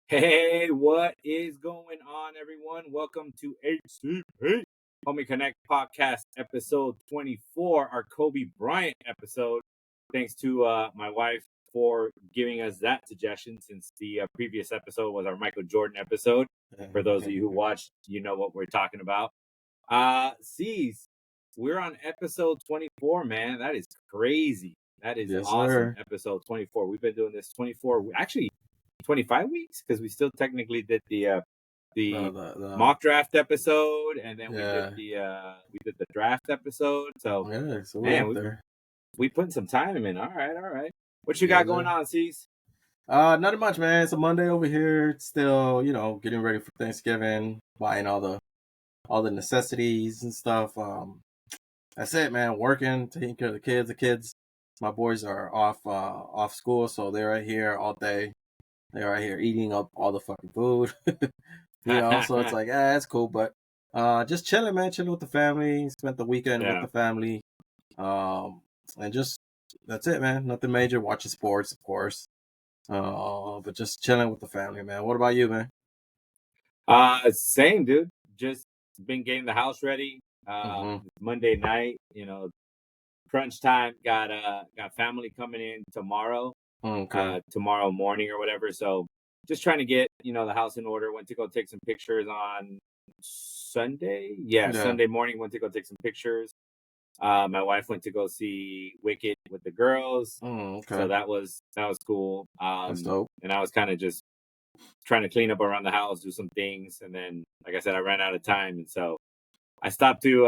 Hey, what is going on, everyone? Welcome to HCP Homie Connect Podcast, episode 24, our Kobe Bryant episode. Thanks to my wife for giving us that suggestion, since the previous episode was our Michael Jordan episode. For those of you who watched, you know what we're talking about. Ceez, we're on episode 24, man. That is crazy. That is Yes, awesome. sir. Episode 24. We've been doing this 24, actually 25 weeks, because we still technically did the The mock draft episode, and then yeah, we did the draft episode. So yeah. So we man, up there. we putting some time in. All right, all right. What you got Yes, going sir. on, Ceez? Nothing much, man. It's a Monday over here. It's still, getting ready for Thanksgiving, buying all the necessities and stuff. That's it, man. Working, taking care of the kids. My boys are off school, so they're right here all day. They're right here eating up all the fucking food. So it's like, it's cool, but just chilling, man. Chilling with the family. Spent the weekend with Yeah. the family. And just that's it, man. Nothing major. Watching sports, of course. But just chilling with the family, man. What about you, man? Same, dude. Just been getting the house ready. Mm-hmm. Monday night, crunch time. Got family coming in tomorrow. Okay. Tomorrow morning or whatever. So just trying to get, the house in order. Went to go take some pictures on Sunday. Yeah, Yeah. Sunday morning went to go take some pictures. My wife went to go see Wicked with the girls. So Okay. that was cool. That's dope. And I was kind of just trying to clean up around the house, do some things, and then, like I said, I ran out of time, and so I stopped doing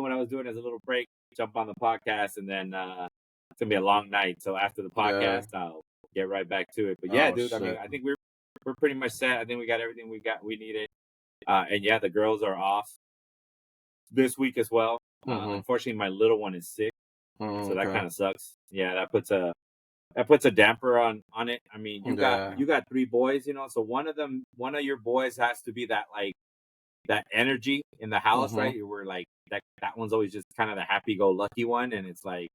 what I was doing as a little break, jump on the podcast, and then it's gonna be a long night. So after the Yeah. podcast, I'll get right back to it. But yeah, Oh dude, I mean, shit. I think we're pretty much set. I think we got everything we needed. And yeah, the girls are off this week as well. Mm-hmm. Unfortunately, my little one is sick, so that Okay. kind of sucks. Yeah, that puts a damper on it. I mean, you got Yeah. you got three boys, so one of your boys has to be that, like, that energy in the house, Mm-hmm. right? You were like that one's always just kind of the happy-go-lucky one, and it's like,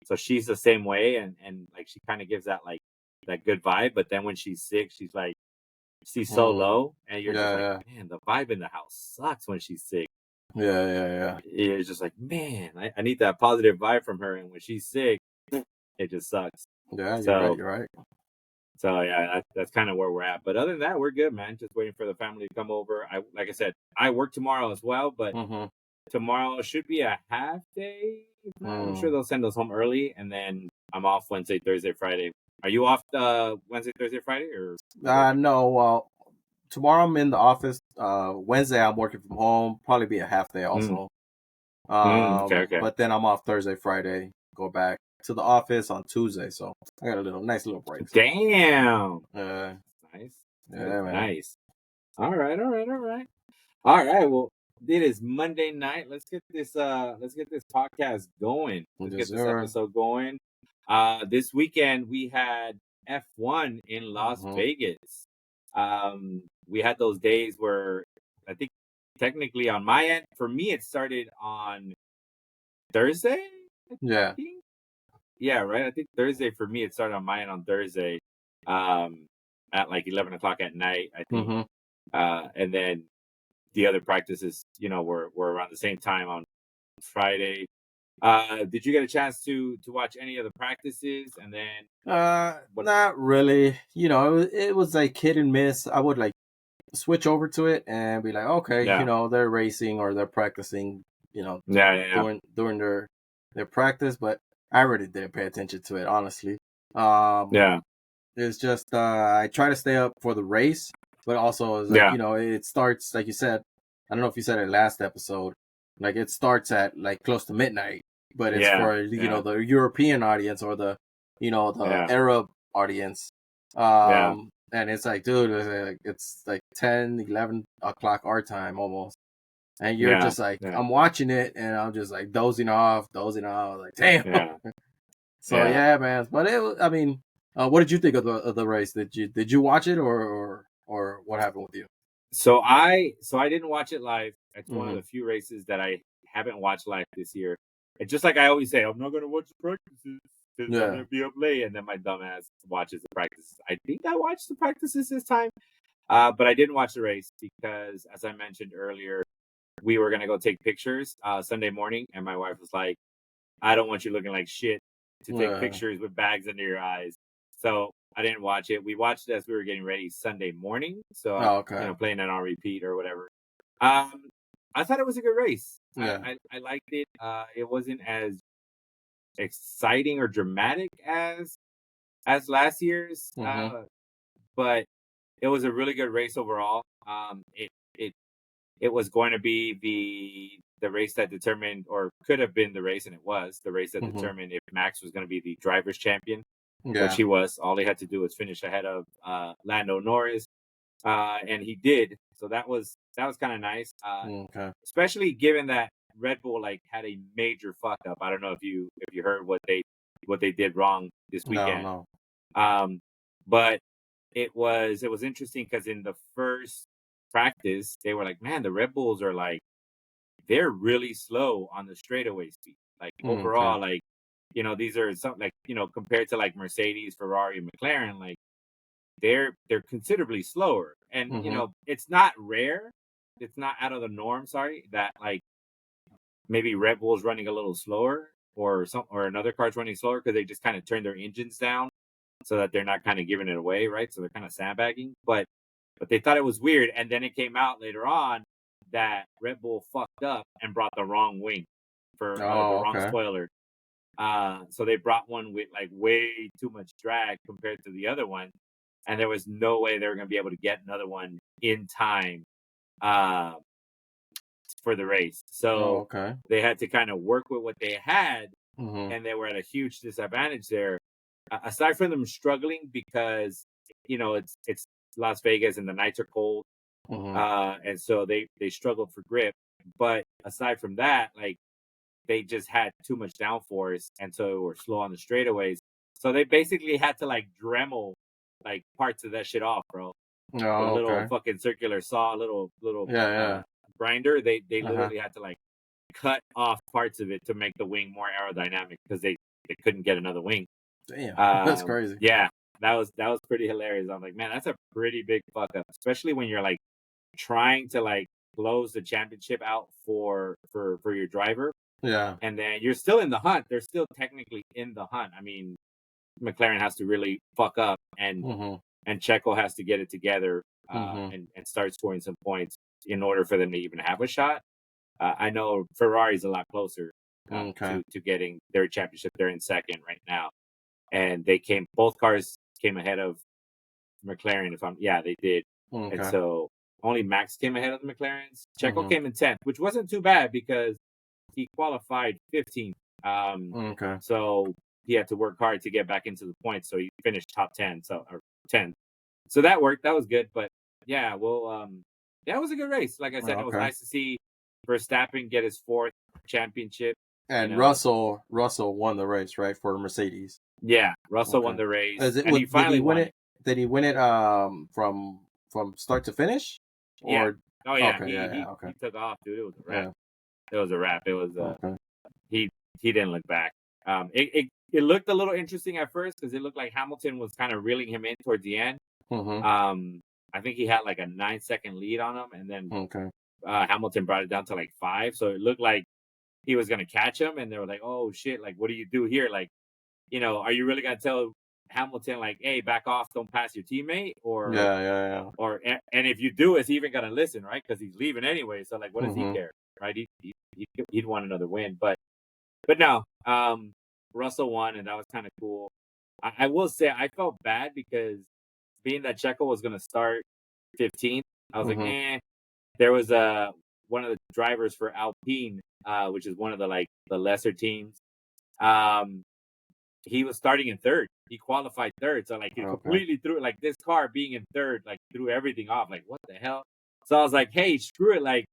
so she's the same way, and like she kind of gives that, like, that good vibe. But then when she's sick, she's so Mm. low, and you're just Yeah. like, Yeah. man, the vibe in the house sucks when she's sick. Yeah. Yeah. Yeah. It's just like, man, I need that positive vibe from her, and when she's sick, it just sucks. Yeah. You're right. So You're right. So yeah, that's kind of where we're at. But other than that, we're good, man. Just waiting for the family to come over. Like I said, I work tomorrow as well, but Mm-hmm. tomorrow should be a half day. If not, I'm sure Mm. they'll send us home early, and then I'm off Wednesday, Thursday, Friday. Are you off Wednesday, Thursday, Friday, or you working? No. Well, tomorrow I'm in the office. Wednesday I'm working from home. Probably be a half day Mm, also. okay, okay. But then I'm off Thursday, Friday. Go back to the office on Tuesday. So I got a nice little break. So Damn. uh, Nice. That is yeah, man. nice. All right, all right, all right. All right. Well, it is Monday night. Let's get this podcast going. Let's Yes, get this sir. episode going. This weekend we had F1 in Las Mm-hmm. Vegas. We had those days where, I think, technically on my end, for me it started on Thursday, I Yeah. think. Yeah, right. I think Thursday for me it started on my end on Thursday. At like 11 o'clock at night, I think. Mm-hmm. And then the other practices, were around the same time on Friday. Did you get a chance to watch any of the practices? And then what? Not really. It was like hit and miss. I would like switch over to it and be like, okay, Yeah, they're racing or they're practicing, yeah, yeah, yeah. during their practice, but I really didn't pay attention to it, honestly. Um, Yeah, it's just I try to stay up for the race, but also it's like, yeah, it starts like you said. I don't know if you said it last episode. Like it starts at like close to midnight, but it's yeah, for yeah, the European audience or the yeah, Arab audience. yeah, And it's like, dude, it's like 10, 11 o'clock our time almost. And you're yeah, just like, yeah, I'm watching it and I'm just like dozing off. Like, damn. yeah, So yeah. yeah, man. But I mean, what did you think of the race? Did you watch it or what happened with you? So I didn't watch it live. It's one of Mm-hmm. the few races that I haven't watched live this year. And just like I always say, I'm not gonna watch the practices because I'm Yeah. gonna be up late, and then my dumb ass watches the practices. I think I watched the practices this time. But I didn't watch the race because, as I mentioned earlier, we were gonna go take pictures Sunday morning, and my wife was like, "I don't want you looking like shit to take Yeah. pictures with bags under your eyes." So I didn't watch it. We watched it as we were getting ready Sunday morning. So Oh, okay. playing it on repeat or whatever. Um, I thought it was a good race. Yeah. I liked it. It wasn't as exciting or dramatic as last year's, Mm-hmm. but it was a really good race overall. It it was going to be the race that determined, or could have been the race, and it was the race that Mm-hmm. determined if Max was going to be the drivers' champion, which Yeah. he was. All he had to do was finish ahead of Lando Norris, and he did. So that was kind of nice, Okay. especially given that Red Bull like had a major fuck up. I don't know if you heard what they did wrong this No, weekend. no. Um, but it was interesting because in the first practice, they were like, "Man, the Red Bulls are like they're really slow on the straightaway speed. Like Okay. overall, like these are something like compared to like Mercedes, Ferrari, and McLaren, like they're considerably slower. And Mm-hmm. it's not rare, it's not out of the norm. Sorry, that like maybe Red Bull's running a little slower, or another car's running slower because they just kind of turn their engines down so that they're not kind of giving it away, right? So they're kind of sandbagging. But they thought it was weird, and then it came out later on that Red Bull fucked up and brought the wrong wing for the Oh, wrong okay. spoiler. So they brought one with like way too much drag compared to the other one, and there was no way they were going to be able to get another one in time uh, for the race. Oh, So okay. they had to kind of work with what they had, Mm-hmm. and they were at a huge disadvantage there. Aside from them struggling because it's Las Vegas and the nights are cold, Mm-hmm. and so they struggled for grip. But aside from that, like they just had too much downforce, and so were slow on the straightaways. So they basically had to like Dremel like parts of that shit off, bro, with a Oh, little okay. fucking circular saw, little Yeah, yeah. grinder. They Uh-huh. literally had to like cut off parts of it to make the wing more aerodynamic because they couldn't get another wing. Damn. That's crazy. Yeah, that was pretty hilarious. I'm like, man, that's a pretty big fuck up, especially when you're like trying to like close the championship out for your driver, Yeah. and then you're still in the hunt. They're still technically in the hunt. I mean, McLaren has to really fuck up, and Mm-hmm. Checo has to get it together, Mm-hmm. and start scoring some points in order for them to even have a shot. I know Ferrari's a lot closer Okay. to getting their championship. They're in second right now, and both cars came ahead of McLaren. Yeah, they did, and Okay. so only Max came ahead of the McLarens. Checo Mm-hmm. came in 10th, which wasn't too bad because he qualified 15th. Okay. So he had to work hard to get back into the points. So he finished top 10, or 10. So that worked. That was good. But yeah, well, that was a good race. Like I said, it was Okay. nice to see Verstappen get his fourth championship. You And know, Russell won the race, right, for Mercedes. yeah, Russell won Okay. the race, Is it and he did he finally win won it? it. Did he win it from start to finish? Yeah. Or Oh yeah, okay, yeah, yeah, okay. he took off, dude. It was a wrap. Yeah. It was a wrap. It was Okay. he he didn't look back. It looked a little interesting at first because it looked like Hamilton was kind of reeling him in towards the end. Mm-hmm. I think he had like a 9-second lead on him, and then Okay. Hamilton brought it down to like 5. So it looked like he was gonna catch him, and they were like, "Oh shit! Like, what do you do here? Like, are you really gonna tell Hamilton like, hey, back off, don't pass your teammate, or Yeah, yeah, yeah. and if you do, is he even gonna listen, right? Because he's leaving anyway. So like, what does he Mm-hmm. care, right? He'd want another win, but no, Russell won, and that was kind of cool. I will say I felt bad because being that Checo was gonna start 15th, I was like, Mm-hmm. eh. There was one of the drivers for Alpine, which is one of the lesser teams. Um, he was starting in third. He qualified third, so like he Okay. completely threw like this car being in third, like threw everything off. Like what the hell? So I was like, hey, screw it. Like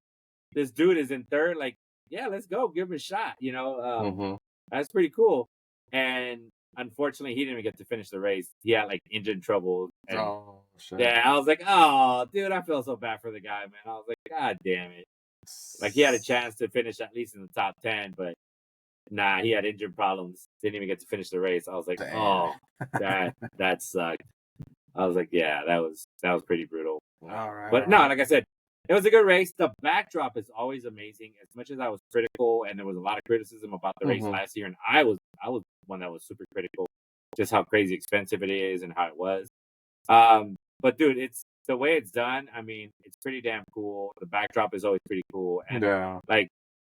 this dude is in third. Like yeah, let's go, give him a shot. Mm-hmm. That's pretty cool. And unfortunately, he didn't even get to finish the race. He had like engine trouble, and Oh shit. yeah, I was like, oh, dude, I feel so bad for the guy, man. I was like, God damn it. Like he had a chance to finish at least in the top 10, but nah, he had engine problems. Didn't even get to finish the race. I was like, Damn. oh, that sucked. I was like, yeah, that was pretty brutal. All right, But all no, right. like I said, it was a good race. The backdrop is always amazing. As much as I was critical, and there was a lot of criticism about the race Mm-hmm. last year, and I was one that was super critical, just how crazy expensive it is and how it was. But dude, it's the way it's done. I mean, it's pretty damn cool. The backdrop is always pretty cool, and Yeah. like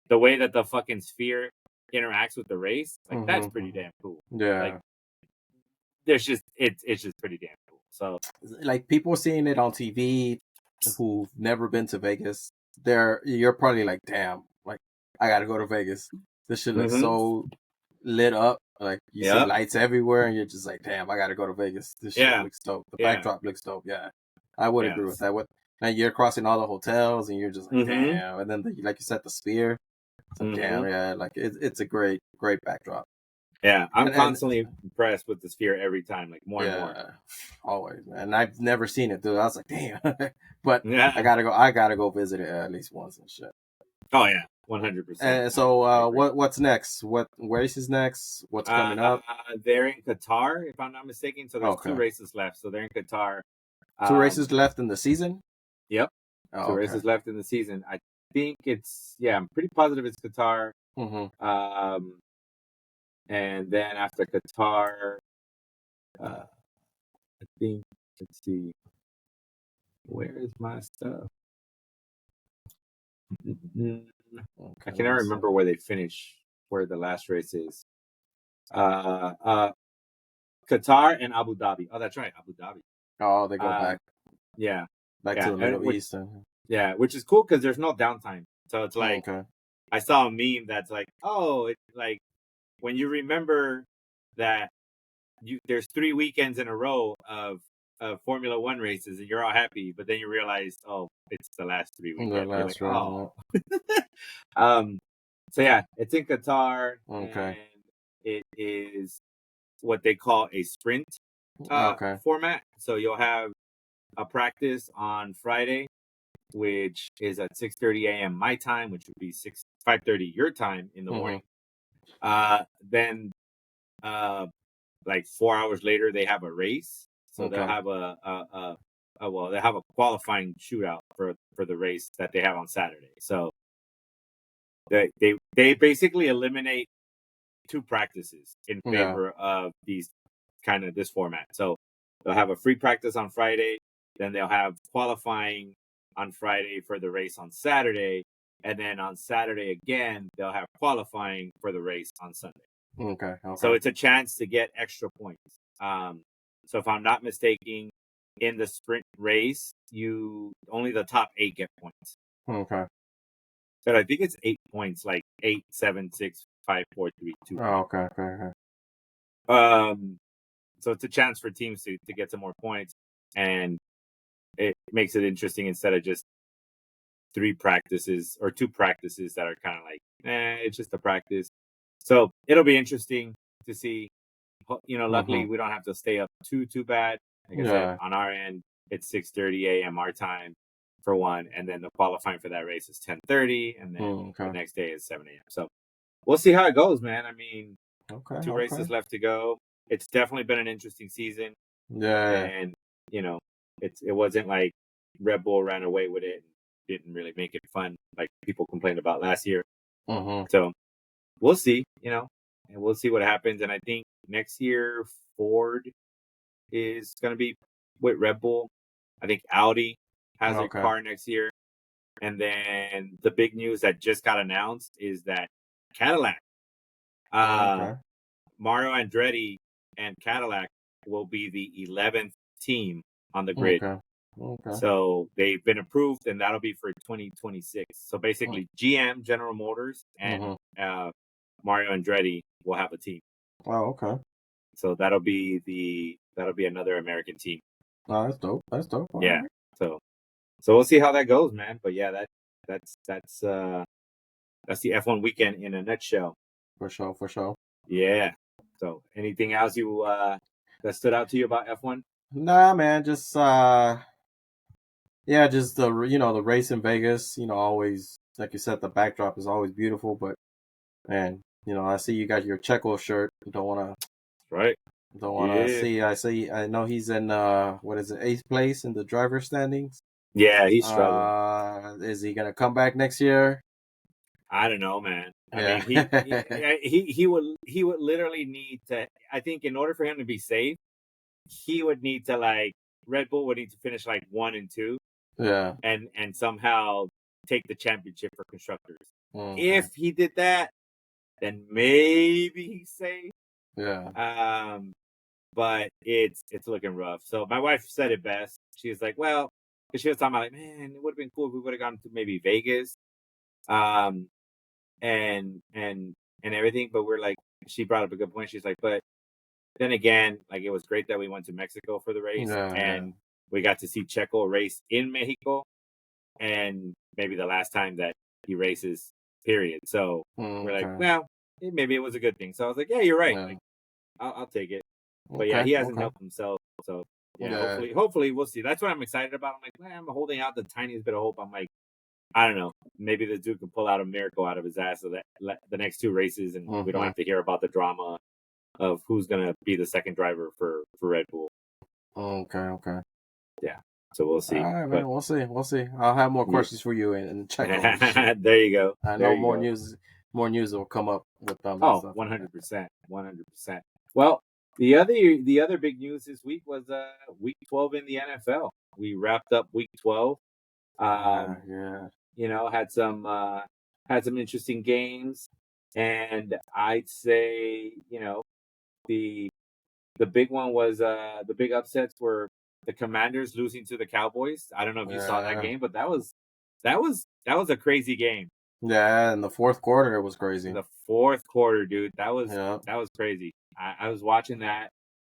the way that the fucking sphere interacts with the race, like that's Mm-hmm. pretty damn cool. Like Yeah. there's just it's just pretty damn cool. So Like people seeing it on TV who've never been to Vegas, you're probably like, damn, like I gotta go to Vegas. This shit looks mm-hmm. so lit up. Like you see Yep. lights everywhere, and you're just like, damn, I gotta go to Vegas. This shit Yeah. looks dope. The Yeah. backdrop looks dope. Yeah, I would agree with Yes. that. What now? You're crossing all the hotels, and you're just like, Mm-hmm. damn. And then like you said, the sphere. It's like, Mm-hmm. damn, yeah, like it's a great backdrop. Yeah. I'm And constantly impressed with the sphere every time, like more and more. yeah, always, man. And I've never seen it, dude. I was like, damn. But I Yeah. gotta go. I gotta go visit it at least once and shit. Oh yeah. 100%. And so, I agree. what's next? What race is next? What's Uh, coming up? they're in Qatar, if I'm not mistaken. So there's two Okay, races left. So they're in Qatar. two races Um, left in the season. yep. Oh, Two okay. races left in the season. I think I'm pretty positive it's Qatar. Mm-hmm. Um, and then after Qatar, I think, let's see, where is my stuff? Mm, I Okay, let cannot me see. remember where they finish, where the last race is. Uh, uh, Qatar and Abu Dhabi. Oh, that's right, Abu Dhabi. Oh, they go Um, back yeah, back to yeah, the and Middle East. which is cool because there's no downtime. So it's like Okay. I saw a meme that's like, oh, it's like when you remember that there's 3 weekends in a row of Formula One races and you're all happy, but then you realize, oh, it's the last 3 weekends. The You're like, last race. oh. um, so yeah, it's in Qatar Okay. and it is what they call a sprint Okay. format. So you'll have a practice on Friday, which is at 6:30 a.m. my time, which would be 5:30 your time in the Mm-hmm. morning. Then like 4 hours later, they have a race. So they'll Okay. have well, they have a qualifying shootout for the race that they have on Saturday. So they basically eliminate two practices in Yeah. favor of this format. So they'll have a free practice on Friday, then they'll have qualifying on Friday for the race on Saturday, and then on Saturday again they'll have qualifying for the race on Sunday. Okay. So Okay. it's a chance to get extra points. So if I'm not mistaken, in the sprint race, you only the top 8 get points. Okay. So I think it's 8 points, like 8, 7, 6, 5, 4, 3, 2, Oh, 1. okay. Okay. Okay. So it's a chance for teams to get some more points, and it makes it interesting instead of just 3 practices or 2 practices that are kind of like, it's just a practice. So it'll be interesting to see. Mm-hmm. Luckily we don't have to stay up too bad. Like I said, Yeah. on our end, it's 6:30 a.m. our time for one, and then the qualifying for that race is 10:30, and then the Okay. next day is 7 a.m. So we'll see how it goes, man. I mean, Okay. 2 races Okay. left to go. It's definitely been an interesting season, Yeah. and you know, it wasn't like Red Bull ran away with it and didn't really make it fun like people complained about last year. Mm-hmm. So we'll see, and we'll see what happens. And I think next year Ford is going to be with Red Bull. I think Audi has a Okay. car next year. And then the big news that just got announced is that Cadillac, Okay. Mario Andretti and Cadillac will be the 11th team on the grid. Okay. Okay. So they've been approved, and that'll be for 2026. So basically, GM, General Motors, and Mm-hmm. Mario Andretti will have a team. Oh, okay. So that'll be another American team. Oh, that's dope. That's dope. All Yeah. right. So we'll see how that goes, man. But yeah, that's the F1 weekend in a nutshell. For sure. For sure. Yeah. So anything else that stood out to you about F1? Nah, man. Just yeah, just the race in Vegas. Always like you said, the backdrop is always beautiful. But man, I see you got your Checo shirt. Right. Don't wanna Yeah. see. I see. I know he's in what is it, eighth place in the driver standings. Yeah, he's struggling. Is he gonna come back next year? I don't know, man. I Yeah. mean, he would literally need to. I think in order for him to be safe, he would need to like Red Bull would need to finish like 1 and 2, Yeah. and somehow take the championship for constructors. Okay. If he did that, then maybe he's safe. Yeah. But it's looking rough. So my wife said it best. She was like, well, because she was talking about like, man, it would have been cool if we would have gone to maybe Vegas, um, and everything. But we're like, she brought up a good point. She's like, but then again, like it was great that we went to Mexico for the race, Yeah. Yeah. and we got to see Checo race in Mexico, and maybe the last time that he races, period. So we're like, Okay. well, maybe it was a good thing. So I was like, yeah, you're right. Yeah. Like, I'll take it. But yeah, Okay. he hasn't Okay. helped himself. So yeah, Yeah. hopefully we'll see. That's what I'm excited about. I'm like, man, I'm holding out the tiniest bit of hope. I'm like, I don't know, maybe the dude can pull out a miracle out of his ass so that the next 2 races, and we don't Mm-hmm. have to hear about the drama of who's gonna be the second driver for Red Bull. Okay. Okay. Yeah, so we'll All see. right, But man. We'll see. We'll see. I'll have more yeah, questions for you and Checo and shit. there you go. I There know you go. more news will come up with them and Oh, stuff like that. 100%, 100%. Well, the other big news this week was week 12 in the NFL. We wrapped up week 12. Um, Yeah. had some interesting games, and I'd say the big one was the big upsets were the Commanders losing to the Cowboys. I don't know if you saw that Yeah. game, but that was a crazy game. Yeah. In the fourth quarter, it was crazy. The fourth quarter, dude, that was Yeah. that was crazy. I was watching that.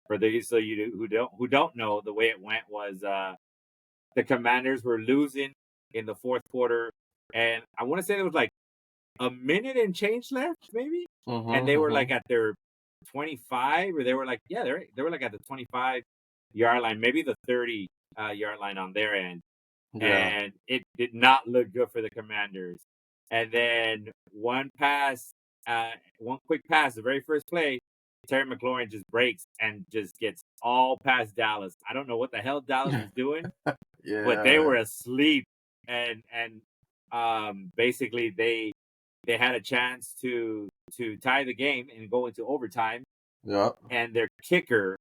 For those of you who don't know, the way it went was the Commanders were losing in the fourth quarter, and I want to say there was like a minute and change left, maybe, and they were like Mm-hmm. at their 25, or they were like, yeah, they were like at the 25-yard line, maybe the 30-yard line on their end, Yeah. and it did not look good for the Commanders. And then one quick pass, the very first play, Terry McLaurin just breaks and just gets all past Dallas. I don't know what the hell Dallas was doing, but they Yeah. were asleep, and basically they had a chance to tie the game and go into overtime, Yep. and their kicker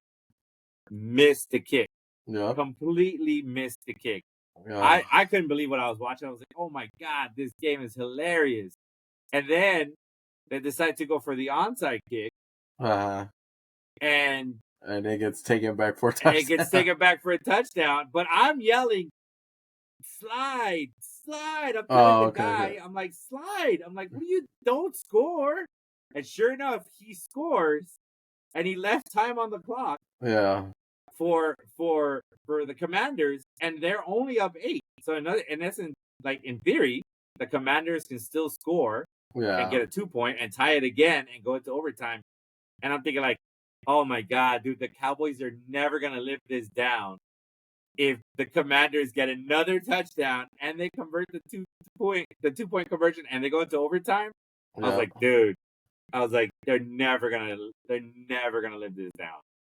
missed the kick, Yep. completely missed the kick. Yeah. I couldn't believe what I was watching. I was like, oh my god, this game is hilarious. And then they decided to go for the onside kick, Uh, and and it gets taken back for a it gets touchdown. taken back for a touchdown. But I'm yelling, slide, slide. I'm telling Oh, the okay. guy, I'm like, slide. I'm like, what do you don't score? And sure enough, he scores, and he left time on the clock Yeah. for the Commanders, and they're only up 8. So in essence, like in theory, the Commanders can still score and Yeah. get a 2-point and tie it again and go into overtime. And I'm thinking like, oh my god, dude, the Cowboys are never gonna live this down if the Commanders get another touchdown and they convert the 2-point conversion and they go into overtime. I was Yep. like, dude, I was like, they're never gonna live this down.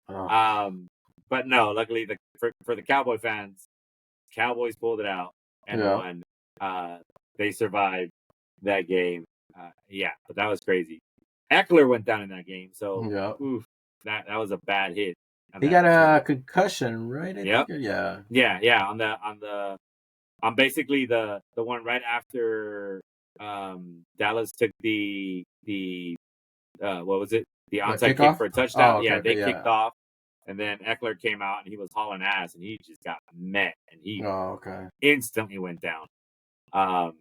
Oh, But no, luckily for the Cowboy fans, Cowboys pulled it out and yeah. won. They survived that game. Yeah, but that was crazy. Eckler went down in that game, so Yep. oof, that was a bad hit. He got a concussion, right? I Yep. think. Yeah. Yeah. On basically the one right after Dallas took the what was it? The The onside kick kickoff. for a touchdown. Oh, okay. Yeah, they Okay. kicked Yeah. off, and then Eckler came out and he was hauling ass, and he just got met, and he Oh, okay. instantly went down. Um,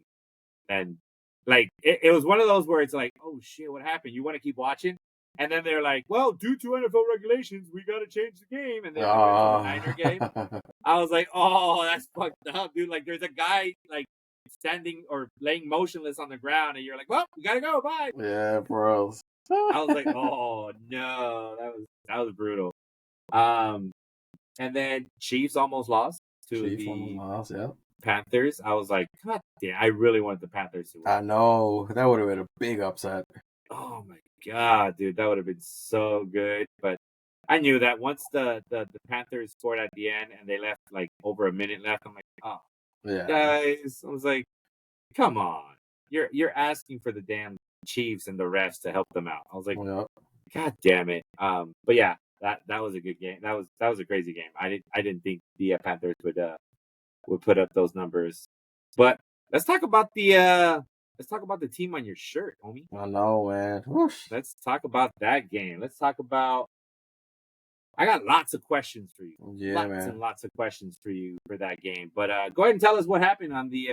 and like it was one of those where it's like, oh shit, what happened? You want to keep watching, and then they're like, well, due to NFL regulations, we got to change the game, and then it went to the Niner game. I was like, oh, that's fucked up, dude. Like, there's a guy like standing or laying motionless on the ground, and you're like, well, we gotta go, bye. Yeah, bros. I was like, oh no, that was brutal. Um, and then Chiefs almost lost to Chief on the the loss. Yeah. Panthers. I was like, god damn, I really wanted the Panthers to win. I know that would have been a big upset. Oh my god, dude, that would have been so good. But I knew that once the Panthers scored at the end and they left like over a minute left, I'm like, oh, guys. I was like, come on, you're asking for the damn Chiefs and the refs to help them out. I was like, Yep. God damn it. But yeah, that was a good game. That was a crazy game. I didn't think the Panthers would put up those numbers. But let's talk about the team on your shirt, homie. I know, man. Whoosh. Let's talk about that game. Let's talk about. I got lots of questions for you. Yeah, Lots man. and lots of questions for you for that game. But go ahead and tell us what happened on the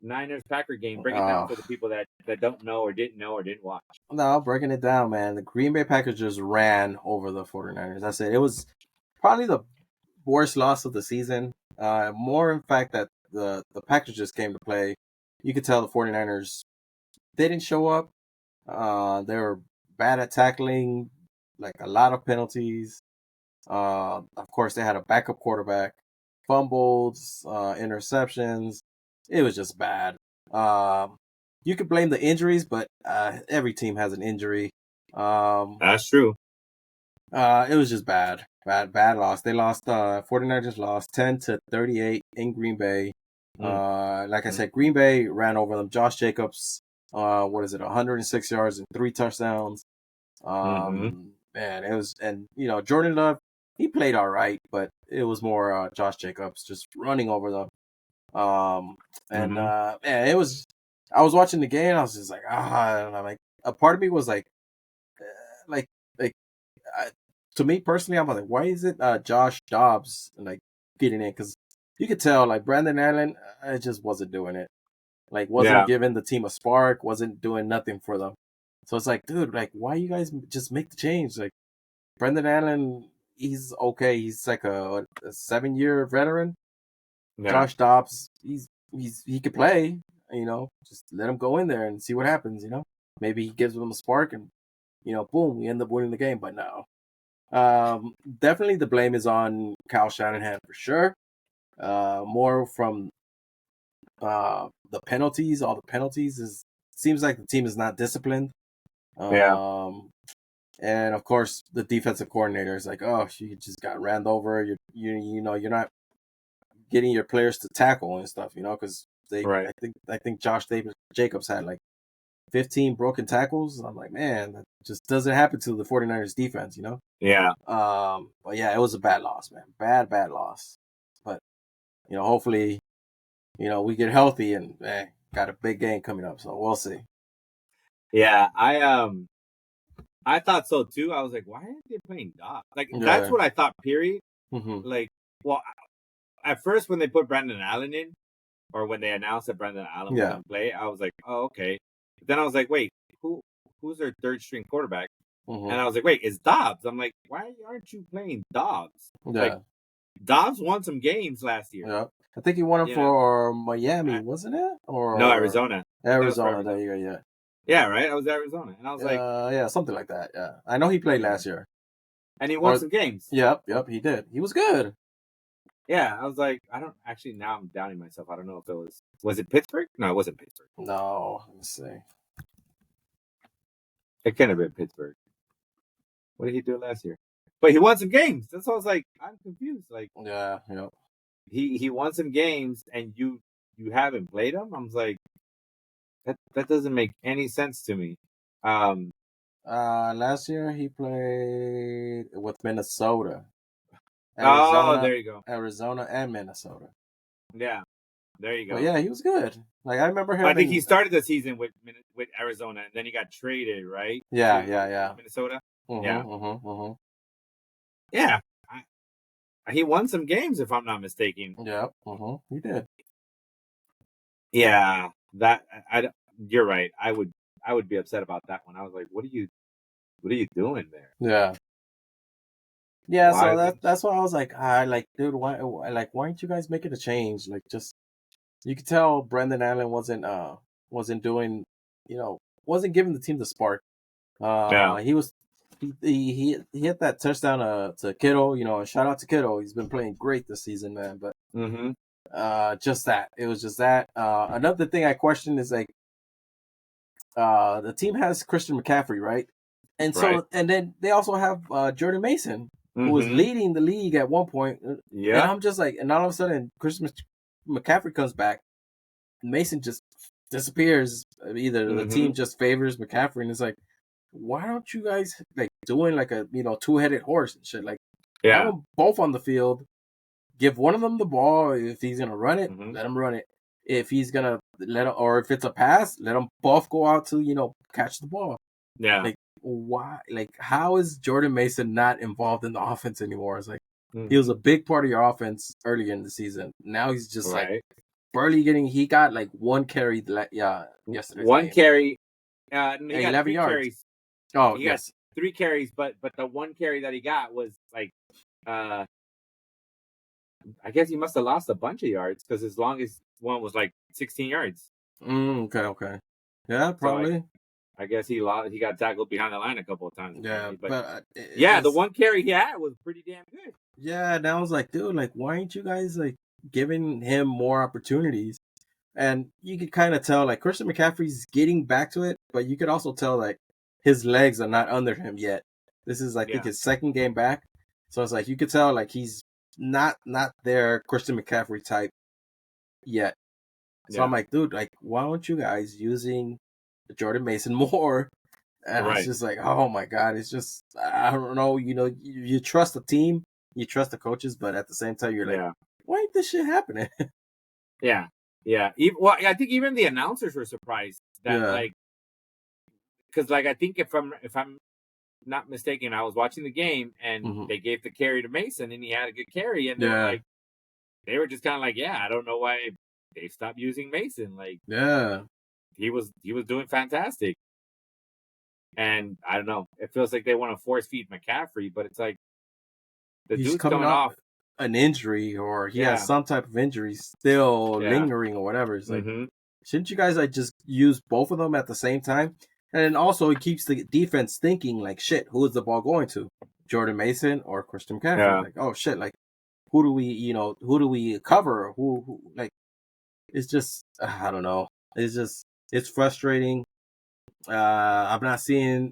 Niners Packer game. Break it down for the people that don't know or didn't watch. No, breaking it down, man. The Green Bay Packers just ran over the 49ers. I said it was probably the worst loss of the season. More in fact that the Packers just came to play. You could tell the 49ers they didn't show up. They were bad at tackling, like a lot of penalties. Of course, they had a backup quarterback, fumbles, interceptions. It was just bad. You could blame the injuries, but every team has an injury. That's true. It was just bad loss. They lost. 49ers lost 10-38 in Green Bay. Like I said, Green Bay ran over them. Josh Jacobs, 106 yards and 3 touchdowns. Man, it was, and Jordan Love, he played all right, but it was more Josh Jacobs just running over them. Man, it was. I was watching the game. I was just like, and I'm like, a part of me was like, like, to me personally, I'm like, why is it Josh Dobbs like getting in? Because you could tell like Brandon Allen, just wasn't doing it. Like, wasn't giving the team a spark. Wasn't doing nothing for them. So it's like, dude, like, why you guys just make the change? Like, Brendan Allen, he's okay. He's like a 7-year veteran. Yeah. Josh Dobbs, he could play. Just let him go in there and see what happens. Maybe he gives them a spark, and boom, we end up winning the game. But no, definitely the blame is on Kyle Shanahan for sure. More from the penalties. All the penalties seems like the team is not disciplined. And of course, the defensive coordinator is like, "Oh, you just got ran over. You're not getting your players to tackle and stuff. Because I think Josh Jacobs had like 15 broken tackles. I'm like, man, that just doesn't happen to the 49ers defense. Yeah. But yeah, it was a bad loss, man. Bad loss. But hopefully, we get healthy and got a big game coming up. So we'll see. Yeah, I thought so too. I was like, why aren't they playing Dobbs? Like, that's what I thought, period. Like, well, at first when they put Brandon Allen in, or when they announced that Brandon Allen was going to play, I was like, oh, okay. But then I was like, wait, who's their third string quarterback? And I was like, wait, it's Dobbs. I'm like, why aren't you playing Dobbs? Yeah. Like, Dobbs won some games last year. Yeah. I think he won it for Miami, wasn't it? Or no, Arizona. Arizona, there you go, yeah. Yeah, right? I was Arizona. And I was like... yeah, something like that, yeah. I know he played last year. And he won some games. Yep, he did. He was good. Yeah, I was like, now I'm doubting myself. I don't know if it was it Pittsburgh? No, it wasn't Pittsburgh. No, let me see. It couldn't have been Pittsburgh. What did he do last year? But he won some games. That's why I was like, I'm confused. Like, yeah. He won some games and you haven't played him? I was like, that doesn't make any sense to me. Last year he played with Minnesota. Arizona, there you go. Arizona and Minnesota. Yeah, there you go. But yeah, he was good. Like, I remember him. I think he started the season with Arizona, and then he got traded, right? Yeah. Minnesota. Yeah. Yeah. He won some games, if I'm not mistaken. Yeah. He did. Yeah, you're right. I would be upset about that one. I was like, what are you doing there? Yeah. Yeah, so that's why I was like, dude, why aren't you guys making a change? Like, just, you could tell Brendan Allen wasn't doing, wasn't giving the team the spark. He hit that touchdown to Kittle, and shout out to Kittle. He's been playing great this season, man. But just that. It was just that. Another thing I question is, like, the team has Christian McCaffrey, right? And so, and then they also have Jordan Mason, who was leading the league at one point. Yeah. And I'm just like, and all of a sudden, Christian McCaffrey comes back, Mason just disappears. Either the team just favors McCaffrey, and it's like, why don't you guys like doing like a two-headed horse and shit? Like have them both on the field. Give one of them the ball. If he's gonna run it, let him run it. If he's gonna or if it's a pass, let them both go out to catch the ball. Yeah. Like why? Like how is Jordan Mason not involved in the offense anymore? It's like he was a big part of your offense early in the season. Now he's just like barely getting. He got like one carry. Yesterday. One carry. He 11 got 3 yards. carries. Oh, he yes. got 3 carries, but the one carry that he got was like, I guess he must have lost a bunch of yards because his longest one was like 16 yards. Okay. Yeah, probably. So I guess he got tackled behind the line a couple of times. Yeah, but the one carry he had was pretty damn good. Yeah, and I was like, dude, like, why ain't you guys like giving him more opportunities? And you could kind of tell, like, Christian McCaffrey's getting back to it, but you could also tell, like, his legs are not under him yet. This is, I think, his second game back. So it's like, you could tell, like, he's not their Christian McCaffrey type yet. So I'm like, dude, like, why aren't you guys using Jordan Mason more? And it's just like, oh my God, it's just, I don't know, you trust the team, you trust the coaches, but at the same time, you're like, why ain't this shit happening? Yeah. I think even the announcers were surprised that like, because like I think if I'm not mistaken, I was watching the game and they gave the carry to Mason and he had a good carry, and they were just kind of like, I don't know why they stopped using Mason. Like, he was doing fantastic, and I don't know. It feels like they want to force feed McCaffrey, but it's like he's dude's coming off an injury, or he has some type of injury still lingering or whatever. It's like, shouldn't you guys like just use both of them at the same time? And then also it keeps the defense thinking like, shit, who is the ball going to? Jordan Mason or Christian McCaffrey? Like, oh shit, like who do we cover? Who like, it's just, I don't know. It's frustrating. I'm not seeing,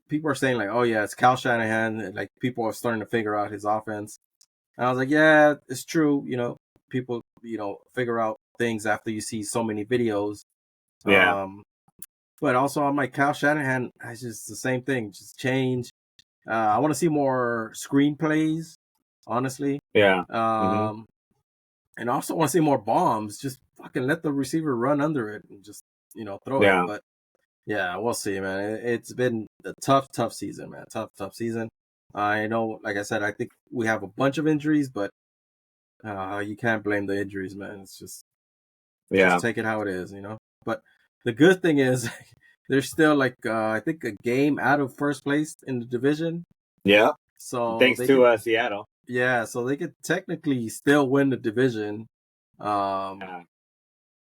people are saying like, oh yeah, it's Kyle Shanahan. Like people are starting to figure out his offense. And I was like, yeah, it's true. People, figure out things after you see so many videos. But also I'm like, Kyle Shanahan, it's just the same thing. Just change. I want to see more screenplays, honestly. And also want to see more bombs. Just fucking let the receiver run under it and just, throw it. But yeah, we'll see, man. It's been a tough season, man. Tough season. I know, like I said, I think we have a bunch of injuries, but you can't blame the injuries, man. It's just take it how it is, But the good thing is they're still like I think a game out of first place in the division. Yeah. So thanks to Seattle. Yeah, so they could technically still win the division,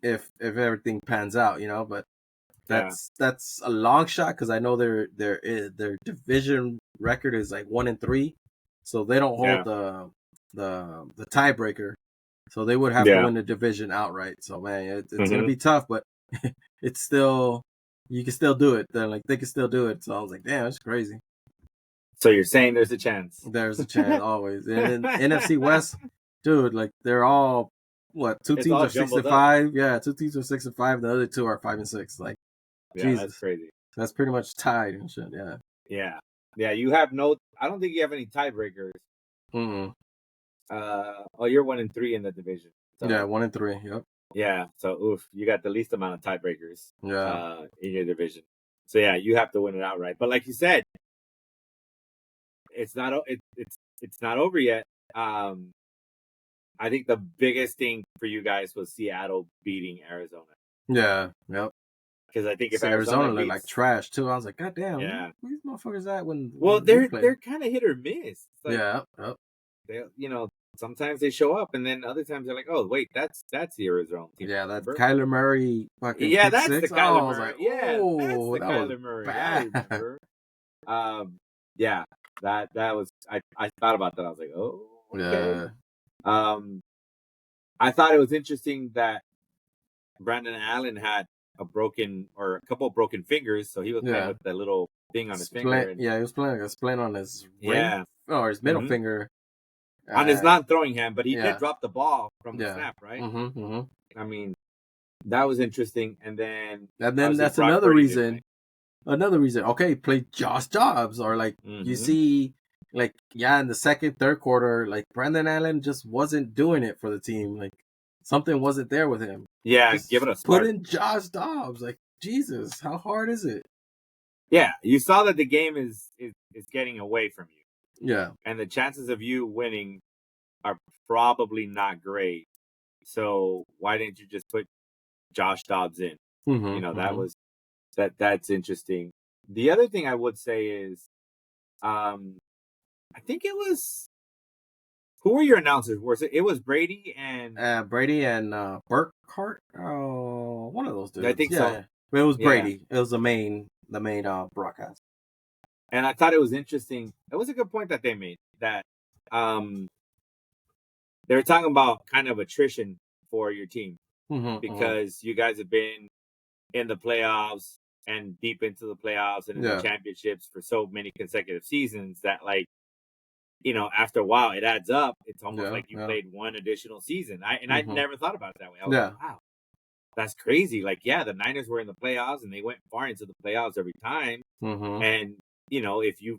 if everything pans out, But that's a long shot because I know their division record is like 1-3, so they don't hold the tiebreaker, so they would have to win the division outright. So man, it's gonna be tough, but it's still, you can still do it. They're like, they can still do it. So I was like, damn, it's crazy. So you're saying there's a chance? There's a chance always. And then NFC West, dude, like they're all two teams are 6-5. Yeah, 2 teams are 6-5. The other 2 are 5-6. Like, Jesus, that's crazy. That's pretty much tied and shit. Yeah. You have I don't think you have any tiebreakers. You're 1-3 in the division. So. Yeah, 1-3. Yep. Yeah. So you got the least amount of tiebreakers. In your division. So yeah, you have to win it outright. But like you said, it's not over yet. I think the biggest thing for you guys was Seattle beating Arizona. Yeah. Yep. Because I think if Arizona looked like trash too, I was like, God damn, where these motherfuckers at when? Well, they're kind of hit or miss. Like, Yep. They, sometimes they show up, and then other times they're like, oh wait, that's the Arizona team. Yeah, that's Kyler Murray fucking. Yeah, that's the Kyler Murray. Like, oh, that's the Kyler Murray. Bad. I remember. Yeah, that was. I thought about that. I was like, oh, okay. Yeah. I thought it was interesting that Brandon Allen had a couple of broken fingers, so he was playing with that little thing on his finger. He was playing like a splint on his ring, or his middle finger. on his non-throwing hand, but he yeah. did drop the ball from the Yeah. snap, right? Mm-hmm. I mean, that was interesting. And then that's Brock another Purdy didn't reason. play. Another reason. Okay, play Josh Jobs, or like you see, like in the second, third quarter, like Brandon Allen just wasn't doing it for the team. Like something wasn't there with him. Yeah, Just give it a put spark. in Josh Dobbs. Like Jesus, how hard is it? Yeah, you saw that the game is getting away from you. Yeah, and the chances of you winning are probably not great. So why didn't you just put Josh Dobbs in? That was that's interesting. The other thing I would say is, I think it was, who were your announcers? It was Brady and Brady and Burkhart. Oh, one of those dudes. I think yeah, so. yeah. But it was Yeah. Brady. It was the main broadcast. And I thought it was interesting. It was a good point that they made, that they were talking about kind of attrition for your team, because you guys have been in the playoffs and deep into the playoffs and in the championships for so many consecutive seasons that, like, after a while it adds up. It's almost like you played one additional season. I never thought about it that way. I was like, wow, that's crazy. Like, yeah, the Niners were in the playoffs and they went far into the playoffs every time. And if you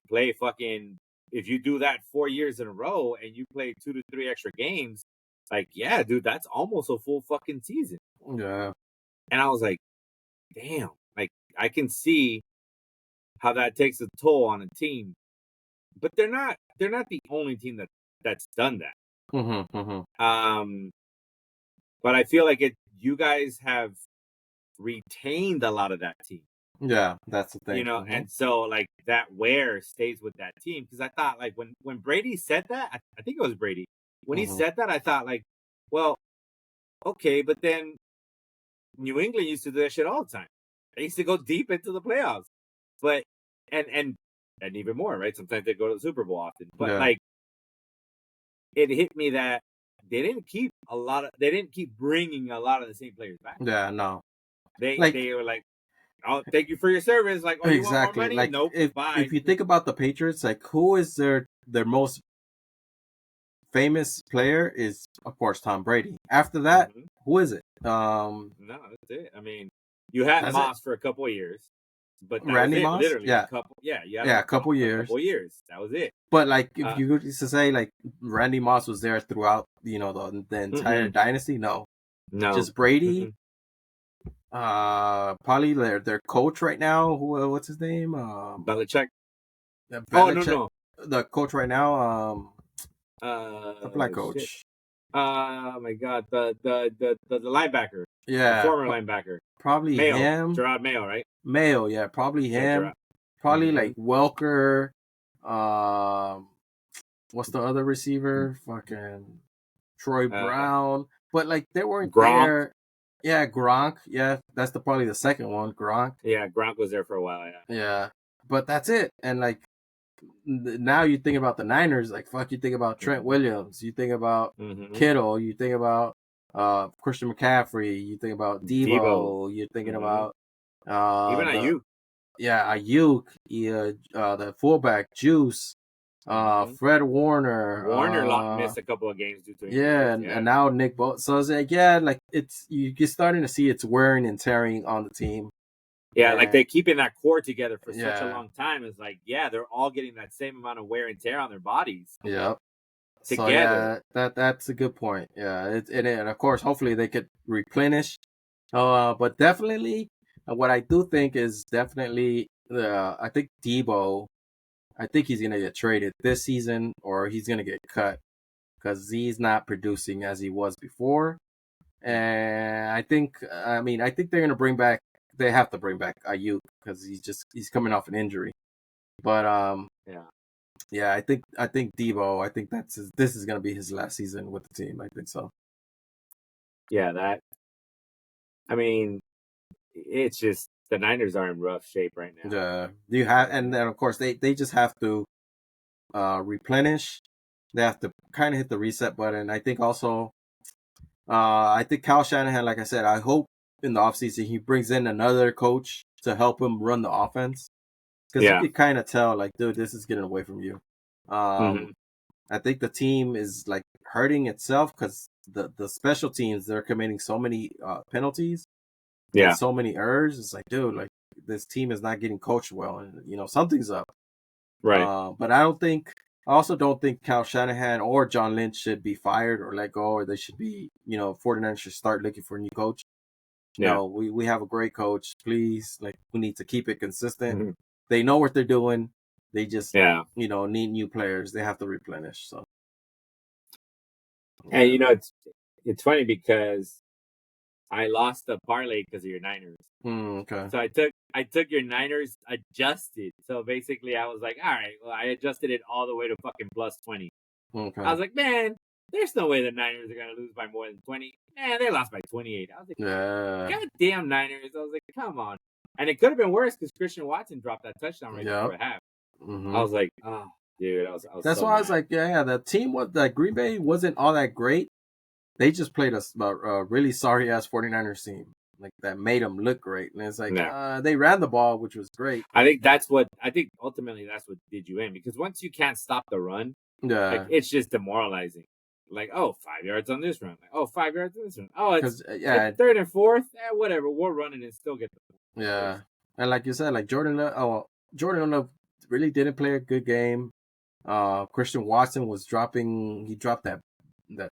do that 4 years in a row and you play 2 to 3 extra games, like, yeah, dude, that's almost a full fucking season. Yeah. And I was like, damn, like, I can see how that takes a toll on a team, but they're not the only team that's done that. But I feel like you guys have retained a lot of that team. Yeah, that's the thing. And so, like, that wear stays with that team. Because I thought, like, when Brady said that, I think it was Brady. When he said that, I thought, like, well, okay, but then New England used to do that shit all the time. They used to go deep into the playoffs, but and even more, right? Sometimes they go to the Super Bowl often, but like, it hit me that they didn't keep bringing a lot of the same players back. Yeah, no. They were like, "Oh, thank you for your service." Like, "Oh, you want more money?" Like, nope. Bye. If you think about the Patriots, like, who is their most famous player is, of course, Tom Brady. After that, who is it? No, that's it. I mean, you had Moss for a couple of years, but that Randy was it. Moss? Literally, a couple. Yeah, a couple years. A couple years. That was it. But like, if you used to say, like, Randy Moss was there throughout, the entire dynasty, no, just Brady. Probably their coach right now. What's his name? Belichick. Belichick. Oh, no. The coach right now. The black coach. Shit. Oh my God, the linebacker. Yeah, the former linebacker. Probably Mayo. him. Gerard Mayo, right? Mayo, yeah, probably him. Yeah, probably like Welker. What's the other receiver? Fucking Troy Brown. But like, they weren't Gronk. there. Yeah, Gronk. Yeah, that's probably the second one, Gronk. Yeah, Gronk was there for a while. Yeah, but that's it. And like, now you think about the Niners, like, fuck, you think about Trent Williams, you think about Kittle, you think about Christian McCaffrey, you think about Debo. You're thinking about even Ayuk. Ayuk, the fullback Juice, Fred Warner. Warner missed a couple of games due to injuries. And now Nick Bosa. So it's like, like, you're starting to see it's wearing and tearing on the team. Yeah, like, they're keeping that core together for such a long time. It's like, they're all getting that same amount of wear and tear on their bodies. Yep. Together. So that's a good point. Yeah, and of course, hopefully they could replenish. But definitely, what I do think is definitely, I think Debo, I think he's gonna get traded this season, or he's gonna get cut because he's not producing as he was before. And I think they're gonna bring back. They have to bring back Ayuk because he's coming off an injury. But I think Debo. I think this is gonna be his last season with the team. I think so. Yeah, I mean, it's just the Niners are in rough shape right now. Yeah, and then of course they just have to replenish. They have to kind of hit the reset button. I think also, I think Kyle Shanahan, like I said, I hope in the offseason he brings in another coach to help him run the offense, because you could kind of tell, like, dude, this is getting away from you. I think the team is like hurting itself because the special teams, they're committing so many penalties and Yeah. so many errors. It's like, dude, like this team is not getting coached well, and something's up. Right. But I also don't think Kyle Shanahan or John Lynch should be fired or let go, or they should be, 49ers should start looking for a new coach. Yeah. No, we have a great coach. Please, like we need to keep it consistent. Mhm. They know what they're doing. They just, Yeah. need new players. They have to replenish. So And yeah. it's funny because I lost the parlay because of your Niners. Okay. So I took your Niners adjusted. So basically, I was like, all right, well, I adjusted it all the way to fucking plus 20. I Okay. was like, man, there's no way the Niners are gonna lose by more than 20. Man, they lost by 28. I was like, Yeah. goddamn Niners. I was like, come on. And it could have been worse because Christian Watson dropped that touchdown right Yep. before half. I hmm was like, oh, dude, I was That's so why I was mad. like, yeah, the team was that Green Bay wasn't all that great. They just played a really sorry ass 49ers team. Like that made them look great. And it's like, Yeah. they ran the ball, which was great. I think ultimately that's what did you in because once you can't stop the run, like Yeah. it's just demoralizing. Like, oh, 5 yards on this run. Like, oh, 5 yards on this run. Oh, it's Because, yeah, third and fourth. Whatever. We'll run it and still get the yeah. first. And like you said, like Jordan Love really didn't play a good game. Christian Watson he dropped that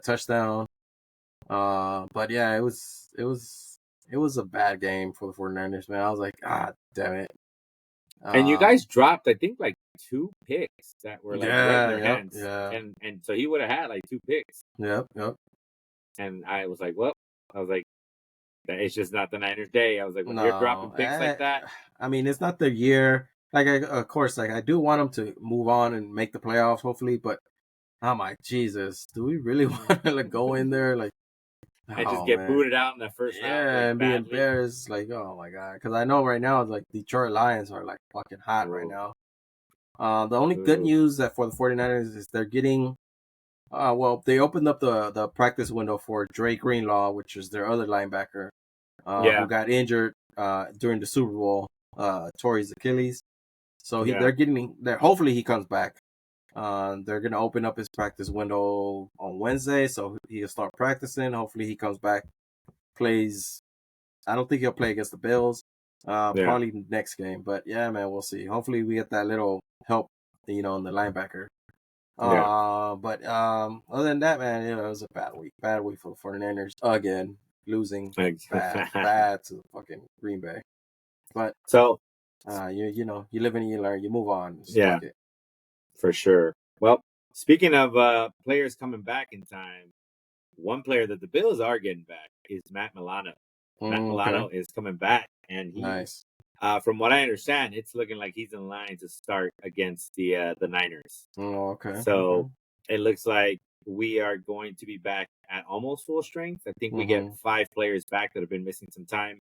touchdown. But yeah, it was a bad game for the 49ers, man. I was like, damn it. And you Uh, guys dropped, I think, like 2 picks that were like right in yeah, their yep, hands, yeah, and so he would have had like 2 picks. yep. And I was like, well, I was like, it's just not the Niners' day. I was like, when you're dropping No, picks like that, I mean, it's not their year. Like, of course, like I do want them to move on and make the playoffs, hopefully. But I'm like, Jesus, do we really want to like, go in there? Like, and just oh get man, booted out in the first round yeah, like and be badly. embarrassed. Like, oh my god, because I know right now, like Detroit Lions are like fucking hot right Ooh, now. The only good ooh. news that for the 49ers is they're getting. Well, they opened up the practice window for Dre Greenlaw, which is their other linebacker, who Yeah, got injured during the Super Bowl, tore his Achilles. So yeah, hopefully he comes back. They're gonna open up his practice window on Wednesday, so he'll start practicing. Hopefully he comes back, plays. I don't think he'll play against the Bills. yeah, Probably next game, but yeah, man, we'll see. Hopefully we get that little help, in the linebacker. yeah. But other than that, man, it was a bad week. Bad week for the 49ers again, losing bad to fucking Green Bay. But So you live and you learn. You move on. Just yeah, fuck it. for sure. Well, speaking of players coming back in time, one player that the Bills are getting back is Matt Milano. Matt Okay, Milano is coming back, and nice. from what I understand, it's looking like he's in line to start against the Niners. Okay, So okay. it looks like we are going to be back at almost full strength. I think we get Mm-hmm. 5 players back that have been missing some time.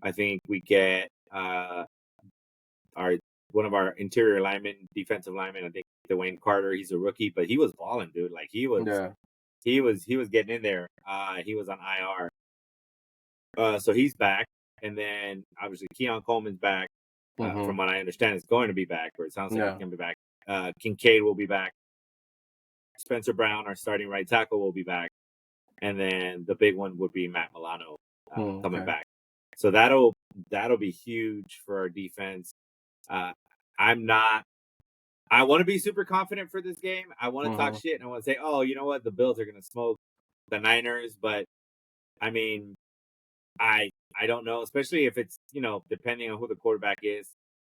I think we get our one of our interior linemen, defensive linemen. I think Dwayne Carter. He's a rookie, but he was balling, dude. Like Yeah. he was getting in there. He was on IR. So he's back, and then obviously Keon Coleman's back. Mm-hmm. From what I understand, is going to be back, or it sounds like he's Yeah. going to be back. Kincaid will be back. Spencer Brown, our starting right tackle, will be back, and then the big one would be Matt Milano coming Okay. back. So that'll be huge for our defense. Uh, I'm not. I want to be super confident for this game. I want to talk Mm-hmm. shit and I want to say, oh, you know what, the Bills are going to smoke the Niners, but I mean, I don't know, especially if it's depending on who the quarterback is.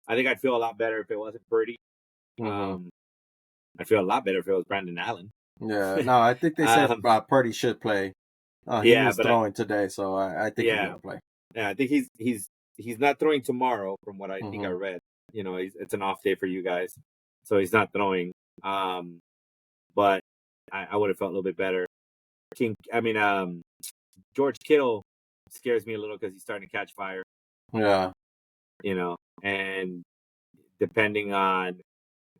I think I'd feel a lot better if it wasn't Purdy. Mm-hmm. Um, I feel a lot better if it was Brandon Allen. Yeah. No, I think they said um, Purdy should play. He yeah, was but throwing today, so I think he's yeah, gonna play. yeah, I think he's not throwing tomorrow, from what I think I Mm-hmm. read. It's an off day for you guys, so he's not throwing. But I would have felt a little bit better. George Kittle scares me a little because he's starting to catch fire. Yeah. And depending on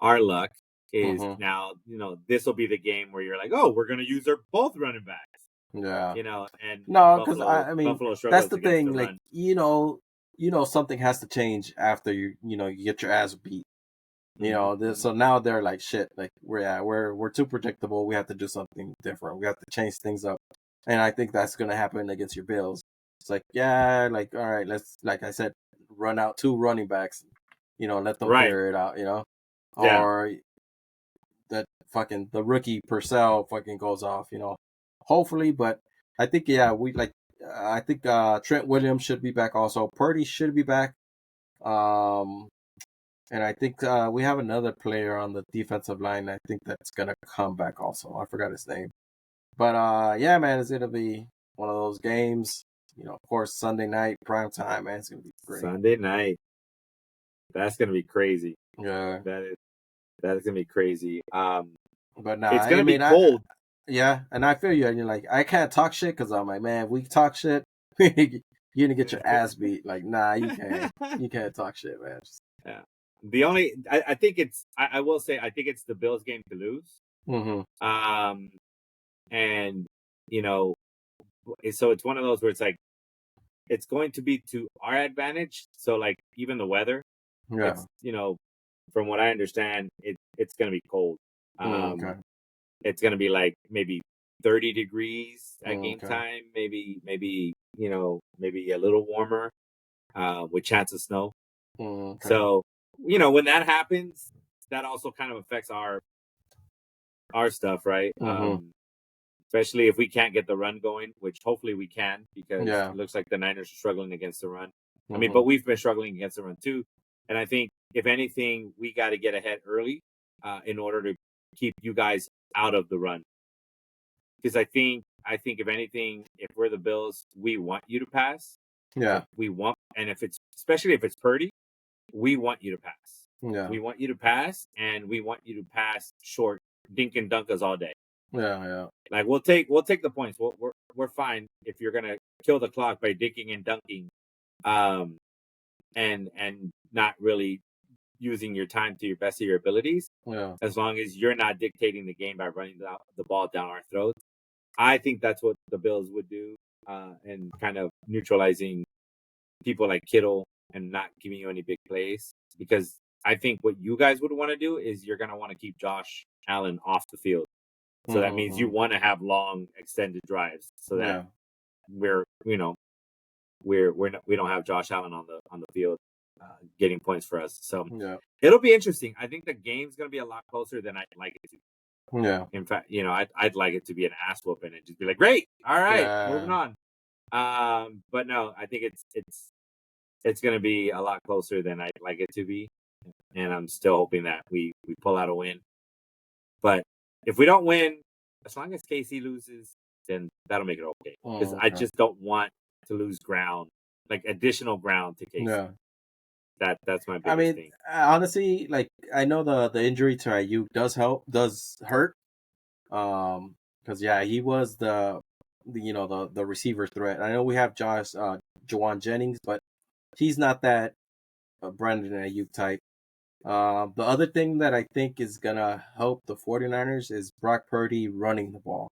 our luck is Mm-hmm. now, this will be the game where you're like, oh, we're gonna use our both running backs, Yeah. and No, because Buffalo I mean Buffalo that's struggles the against the thing. Like run. something has to change after you get your ass beat. You know, so now they're like, shit, like we're too predictable. We have to do something different. We have to change things up, and I think that's gonna happen against your Bills. It's like, yeah, like all right, let's, like I said, run out 2 running backs. You know, let them Right. figure it out. You know, Yeah. or that fucking the rookie Purcell fucking goes off. You know, hopefully, but I think we like. I think Trent Williams should be back also. Purdy should be back. Um, and I think we have another player on the defensive line. I think that's gonna come back also. I forgot his name. But yeah, man, it's gonna be one of those games. You know, of course, Sunday night prime time, man. It's gonna be great. Sunday night. That's gonna be crazy. Yeah. That is gonna be crazy. But nah, It's I gonna be mean, cold. yeah, and I feel you. And you're like, I can't talk shit because I'm like, man, we talk shit, you're gonna get your ass beat. Like, nah, you can't talk shit, man. Yeah. The only I think it's I will say I think it's the Bills game to lose. Mm-hmm. And you know, so it's one of those where it's like it's going to be to our advantage. So like even the weather, Yeah. it's from what I understand, it's gonna be cold. Okay. It's gonna be like maybe 30 degrees at game Okay. time, maybe maybe a little warmer, with chance of snow. Okay. So when that happens, that also kind of affects our stuff, right? Mm-hmm. Especially if we can't get the run going, which hopefully we can, because Yeah. it looks like the Niners are struggling against the run. I mean, Mm-hmm. but we've been struggling against the run too. And I think if anything, we got to get ahead early, in order to keep you guys out of the run. Because I think if anything, if we're the Bills, we want you to pass. Yeah. And if it's especially if it's Purdy, we want you to pass. Yeah. We want you to pass, and we want you to pass short, dink and dunk us all day. Yeah. Yeah. Like we'll take the points. We're fine if you're gonna kill the clock by dinking and dunking, and not really using your time to your best of your abilities. Yeah. As long as you're not dictating the game by running the ball down our throats, I think that's what the Bills would do, and kind of neutralizing people like Kittle and not giving you any big plays. Because I think what you guys would want to do is you're gonna want to keep Josh Allen off the field. So that means you Mm-hmm. want to have long extended drives so that Yeah. we don't have Josh Allen on the field, getting points for us. So Yeah. it'll be interesting. I think the game's going to be a lot closer than I'd like it to. Yeah. In fact, I'd like it to be an ass whooping and just be like, great, all right, moving Yeah. on. But no, I think it's going to be a lot closer than I'd like it to be, and I'm still hoping that we pull out a win. But if we don't win, as long as KC loses, then that'll make it okay. Because I Okay. just don't want to lose ground, like additional ground to KC. Yeah. That's my I biggest mean, thing. honestly, like I know the injury to Ayuk does hurt. Because yeah, he was the receiver threat. I know we have Jawan Jennings, but he's not that Brandon Ayuk type. The other thing that I think is gonna help the 49ers is Brock Purdy running the ball.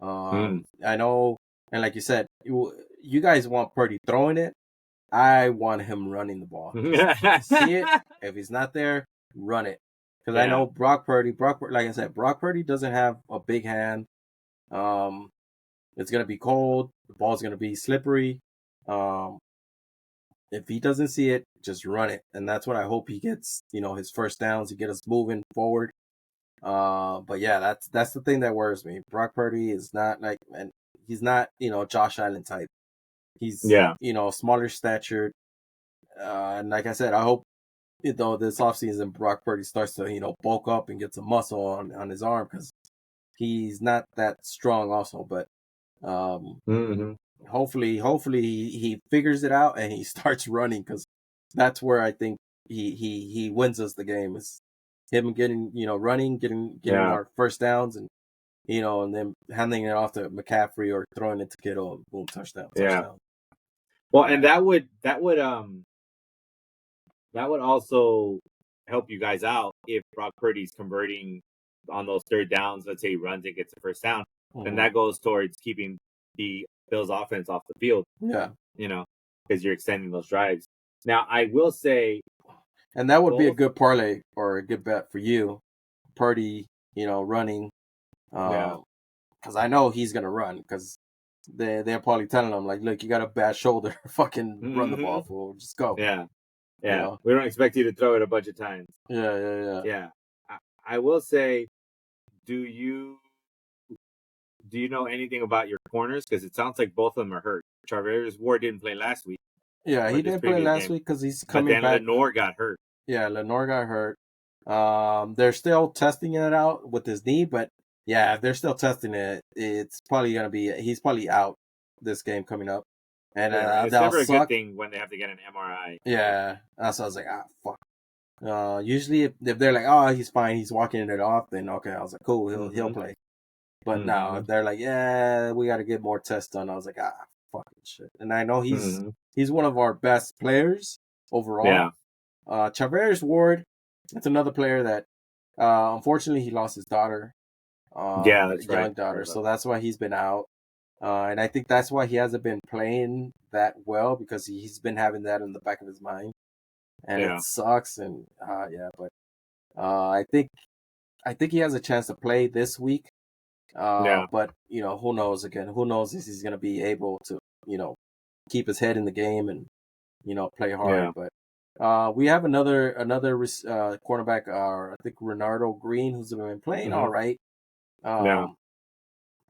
I know, and like you said, you guys want Purdy throwing it. I want him running the ball. See it. If he's not there, run it. Because I know Brock Purdy, like I said, Brock Purdy doesn't have a big hand. It's gonna be cold. The ball's gonna be slippery. Um, if he doesn't see it, just run it, and that's what I hope he gets. His first downs, he get us moving forward. But yeah, that's the thing that worries me. Brock Purdy is not like, and he's not Josh Allen type. He's smaller stature. And like I said, I hope this offseason Brock Purdy starts to bulk up and get some muscle on his arm, because he's not that strong also. But hopefully he figures it out and he starts running, because that's where I think he wins us the game. Is him getting running, getting our first downs, and and then handing it off to McCaffrey or throwing it to Kittle, and boom, touchdown. Well, and that would also help you guys out if Brock Purdy's converting on those third downs. Let's say he runs and gets a first down, then that goes towards keeping the Bills offense off the field. Yeah. Because you're extending those drives. Now, I will say And that would be a both. good parlay or a good bet for you. Purdy, running. Yeah. Because I know he's gonna run because they're probably telling him like, look, you got a bad shoulder, fucking run the ball, Hmm. fool, just go. Yeah. You Yeah. know? We don't expect you to throw it a bunch of times. Yeah, yeah, yeah. Yeah. I, I will say, do you know anything about your corners? Because it sounds like both of them are hurt. Travis Ward didn't play last week Yeah, or he this didn't play previous last game, week because he's but coming then back. Lenore got hurt. Yeah, Lenore got hurt. They're still testing it out with his knee, but yeah, if they're still testing it, it's probably gonna be he's probably out this game coming up, and Yeah, right. It's that'll never a good suck. thing when they have to get an MRI. Yeah, that's why I was like, fuck. Usually if they're like, oh, he's fine, he's walking it off, then okay, I was like, cool, he'll Hmm. play. But now Hmm. if they're like, yeah, we got to get more tests done, I was like, fucking shit. And I know he's Hmm. one of our best players overall. Yeah. Travis Ward, that's another player that, unfortunately, he lost his daughter, Yeah, that's right. young I heard daughter, about so that's why he's been out. And I think that's why he hasn't been playing that well because he's been having that in the back of his mind, that. and it Yeah. sucks. And yeah, but I think he has a chance to play this week. Yeah. But who knows? Again, who knows if he's going to be able to keep his head in the game and play hard. Yeah. But we have another cornerback, I think Renardo Green, who's been playing all Hmm. right. Yeah.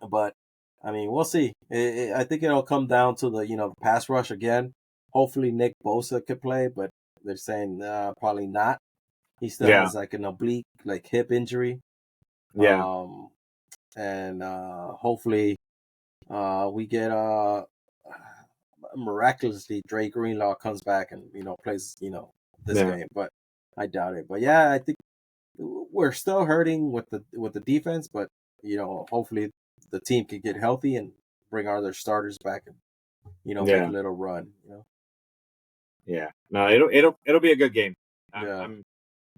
But I mean, we'll see. I think it'll come down to the pass rush again. Hopefully Nick Bosa could play, but they're saying probably not. He still Yeah. has like an oblique like hip injury. Yeah. Um, and hopefully we get miraculously Dre Greenlaw comes back and plays this Yeah. game, but I doubt it. But yeah, I think we're still hurting with the defense, but hopefully the team can get healthy and bring our other starters back and make a Yeah. little run. Yeah. No, it'll be a good game. I'm Yeah. I'm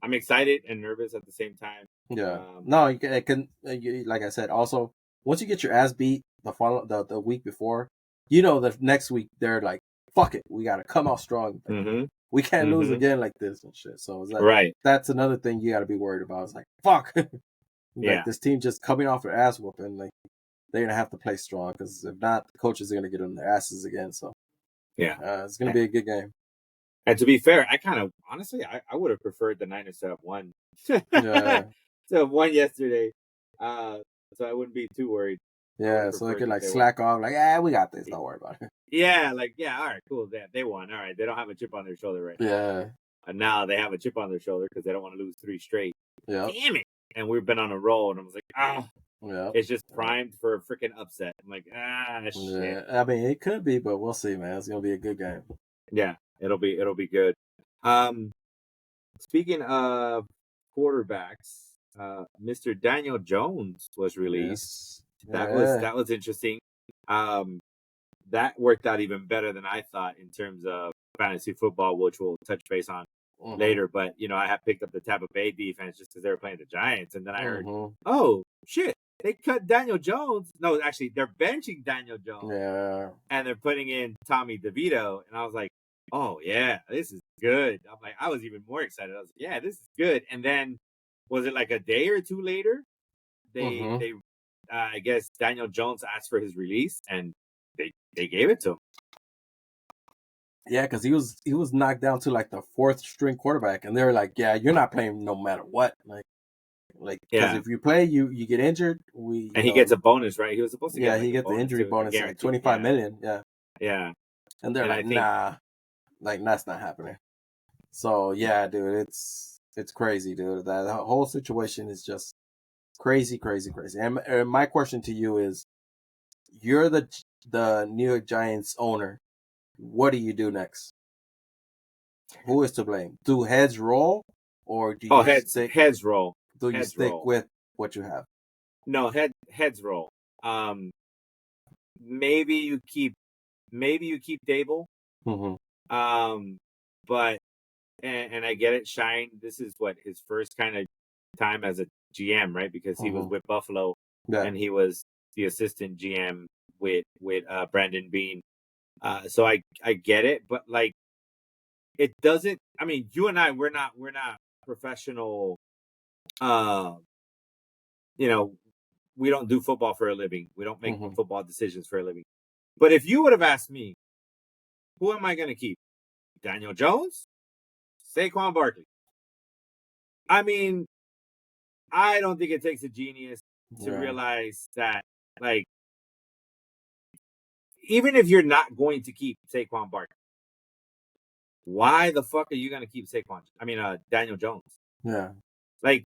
I'm excited and nervous at the same time. Yeah. Um, No, like I said, also once you get your ass beat the week before, the next week they're like, fuck it, we gotta come out strong. Like, hmm. we can't lose Hmm. again like this and shit. So Right. that's another thing you gotta be worried about. It's like, fuck, like Yeah. this team just coming off their ass whooping, like they're gonna have to play strong because if not, the coaches are gonna get on their asses again. So Yeah. it's gonna be a good game. And to be fair, I kind of honestly, I would have preferred the Niners to have won. Yeah, To have won yesterday, uh, so I wouldn't be too worried. I would yeah. have So they preferred could that like they won. slack off, like, we got this. Don't worry about it. Yeah, like yeah, all right, cool. They won. All right, they don't have a chip on their shoulder right now. Yeah, And now they have a chip on their shoulder because they don't want to lose 3 straight. yeah, Damn it! And we've been on a roll, and I was like, yeah. it's just primed for a freaking upset. I'm like, shit. Yeah, I mean, it could be, but we'll see, man. It's gonna be a good game. Yeah, it'll be good. Um, Speaking of quarterbacks, Mr. Daniel Jones was released. Yes. That was Yeah. interesting. Um, that worked out even better than I thought in terms of fantasy football, which we'll touch base on Mm-hmm. later. But I have picked up the Tampa Bay defense just because they were playing the Giants, and then I heard, Mm-hmm. oh shit, they cut Daniel Jones. No, actually, they're benching Daniel Jones Yeah. and they're putting in Tommy DeVito, and I was like, oh yeah, this is good. I'm like, I was even more excited. I was like, yeah, this is good. And then was it like a day or two later? They Mm-hmm. they I guess Daniel Jones asked for his release, and they gave it to him. Yeah, because he was knocked down to like the fourth string quarterback, and they were like, "Yeah, you're not playing no matter what." Like because Yeah, if you play, you get injured. and he gets a bonus, right? He was supposed to get Yeah, like he a get the bonus injury to bonus like guarantee. 25 Yeah, million. Yeah, yeah, and they're and I like, think "Nah, like that's not happening." So yeah, dude, it's crazy, dude. That whole situation is just crazy, crazy, crazy. And my question to you is, you're the New York Giants owner. What do you do next? Who is to blame? Do heads roll, or do oh you stick? heads roll, Do you heads stick roll. with what you have? No, heads roll. Um, maybe you keep Dable. Mm-hmm. Um, but and I get it. Shine. This is what his first kind of time as a GM, right? Because he was Mm-hmm. with Buffalo, Yeah. and he was the assistant GM with Brandon Bean. So I get it, but like it doesn't. I mean, you and I, we're not professional. You know, we don't do football for a living. We don't make football decisions for a living. But if you would have asked me, who am I going to keep? Daniel Jones, Saquon Barkley. I mean, I don't think it takes a genius to realize that, like, even if you're not going to keep Saquon Barkley, why the fuck are you going to keep Daniel Jones? Yeah. Like,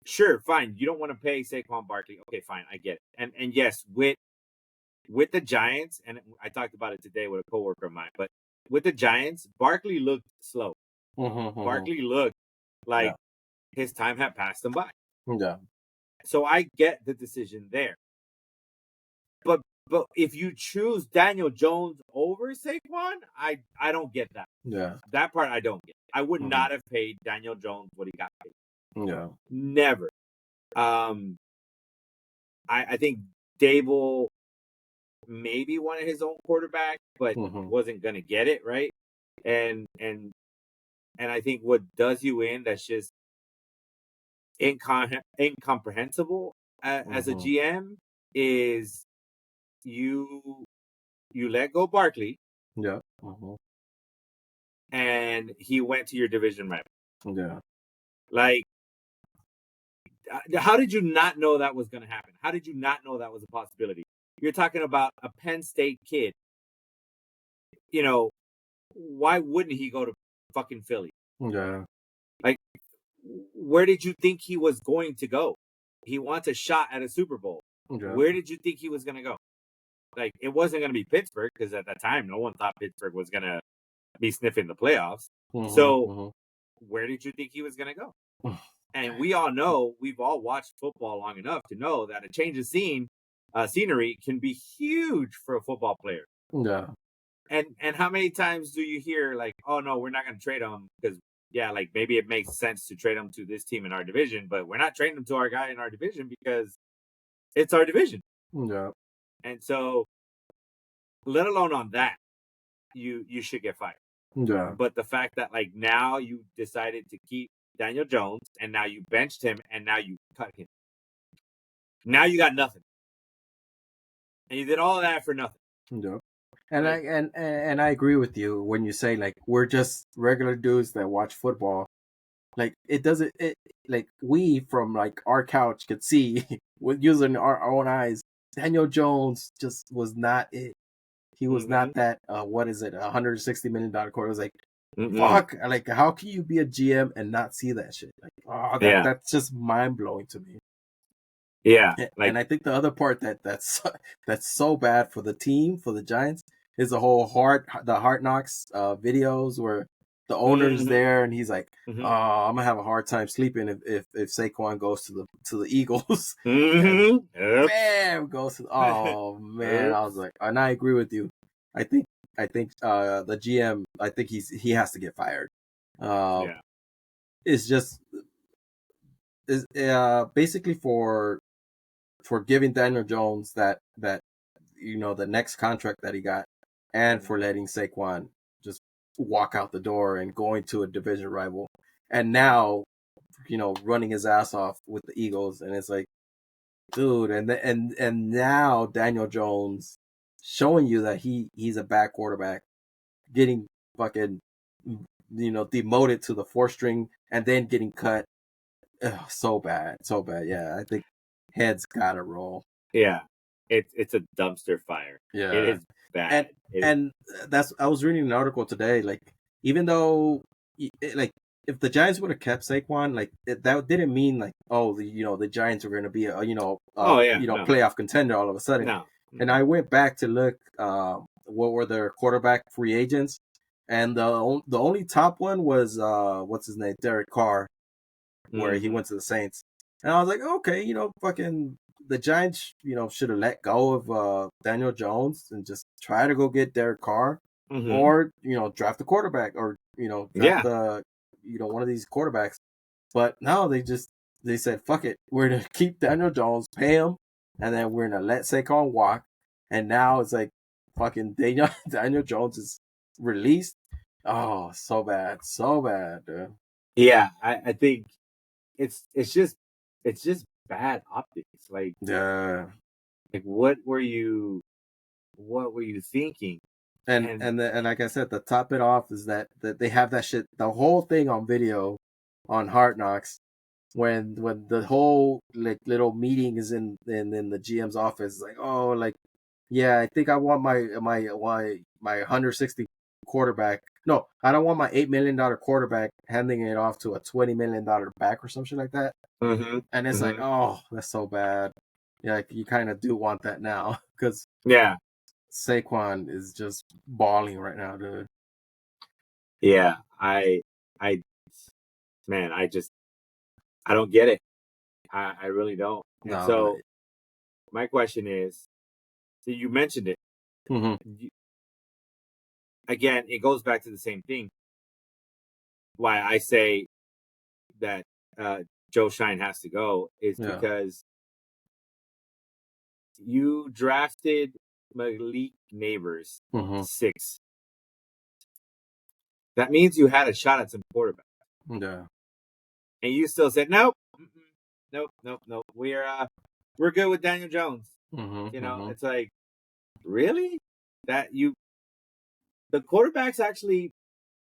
sure, fine. You don't want to pay Saquon Barkley. Okay, fine. I get it. And yes, with the Giants, and I talked about it today with a coworker of mine, but with the Giants, Barkley looked slow. Barkley looked like his time had passed him by. Yeah. So I get the decision there. But if you choose Daniel Jones over Saquon, I don't get that. Yeah. That part I don't get. I would not have paid Daniel Jones what he got paid. Yeah. Never. I think Dable maybe wanted his own quarterback, but wasn't gonna get it, right? And I think what does you in, that's just incomprehensible as a GM, is you let go Barkley. Yeah. And he went to your division rival. Yeah. Like, how did you not know that was going to happen? How did you not know that was a possibility? You're talking about a Penn State kid. You know, why wouldn't he go to fucking Philly? Yeah. Like, where did you think he was going to go? He wants a shot at a Super Bowl. Yeah. Where did you think he was going to go? Like, it wasn't going to be Pittsburgh, because at that time, no one thought Pittsburgh was going to be sniffing the playoffs. So where did you think he was going to go? And we all know, we've all watched football long enough to know that a change of scenery can be huge for a football player. Yeah. And how many times do you hear, like, oh no, we're not going to trade him because, yeah, like, maybe it makes sense to trade him to this team in our division, but we're not trading him to our guy in our division because it's our division. Yeah. And so, let alone on that, you should get fired. Yeah. But the fact that, like, now you decided to keep Daniel Jones, and now you benched him, and now you cut him. Now you got nothing, and you did all that for nothing. Yeah. And I agree with you when you say, like, we're just regular dudes that watch football. Like, like, we from, like, our couch could see with using our own eyes, Daniel Jones just was not it. He was not that what is it, $160 million quarter. It was like, fuck, like, how can you be a GM and not see that shit? Like, that's just mind blowing to me. Yeah, and I think the other part that's so bad for the team, for the Giants, is the whole Hard Knocks videos where the owner's there and he's like, I'm gonna have a hard time sleeping if Saquon goes to the Eagles. Bam, goes to oh man. I was like, and I agree with you. I think the GM, I think he has to get fired. It's just is basically for giving Daniel Jones that the next contract that he got, and for letting Saquon just walk out the door and going to a division rival, and now running his ass off with the Eagles. And it's like, dude, and now Daniel Jones showing you that he's a bad quarterback, getting fucking demoted to the 4th string, and then getting cut. Ugh, so bad. Yeah, I think heads gotta roll. Yeah, it's a dumpster fire. Yeah, it is bad. And that's, I was reading an article today, like, even though like, if the Giants would have kept Saquon, like, that didn't mean like, oh, the Giants are going to be a playoff contender all of a sudden. No. And I went back to look what were their quarterback free agents, and the only top one was what's his name, Derek Carr, where he went to the Saints. And I was like, okay, fucking the Giants, should have let go of Daniel Jones and just try to go get Derek Carr, or draft the quarterback, or draft the one of these quarterbacks. But no, they said, fuck it, we're gonna keep Daniel Jones, pay him, and then we're gonna let Saquon walk. And now it's like, fucking Daniel Jones is released, Oh, so bad, dude. Yeah, I think it's just bad optics. Yeah. Like what were you thinking? And And like I said, to top it off is that they have that shit, the whole thing on video, on Hard Knocks, when the whole like little meeting is in the GM's office, like, oh, like, yeah, I think I want my 160 quarterback. No, I don't want my $8 million quarterback handing it off to a $20 million back or some shit like that. hmm And it's like, hmm oh, that's so bad. Yeah, like, you kind of do want that now because yeah, Saquon is just balling right now, dude. yeah. I man, I don't get it. I really don't. And No. so my question is, so you mentioned it. Hmm. You, again, it goes back to the same thing. Why I say that uh, Joe Shine has to go is Yeah. because you drafted Malik Neighbors Hmm. 6. That means you had a shot at some quarterback, Yeah. and you still said nope, nope, nope, nope. We're good with Daniel Jones. Hmm. You know, Hmm. it's like really that you the quarterbacks actually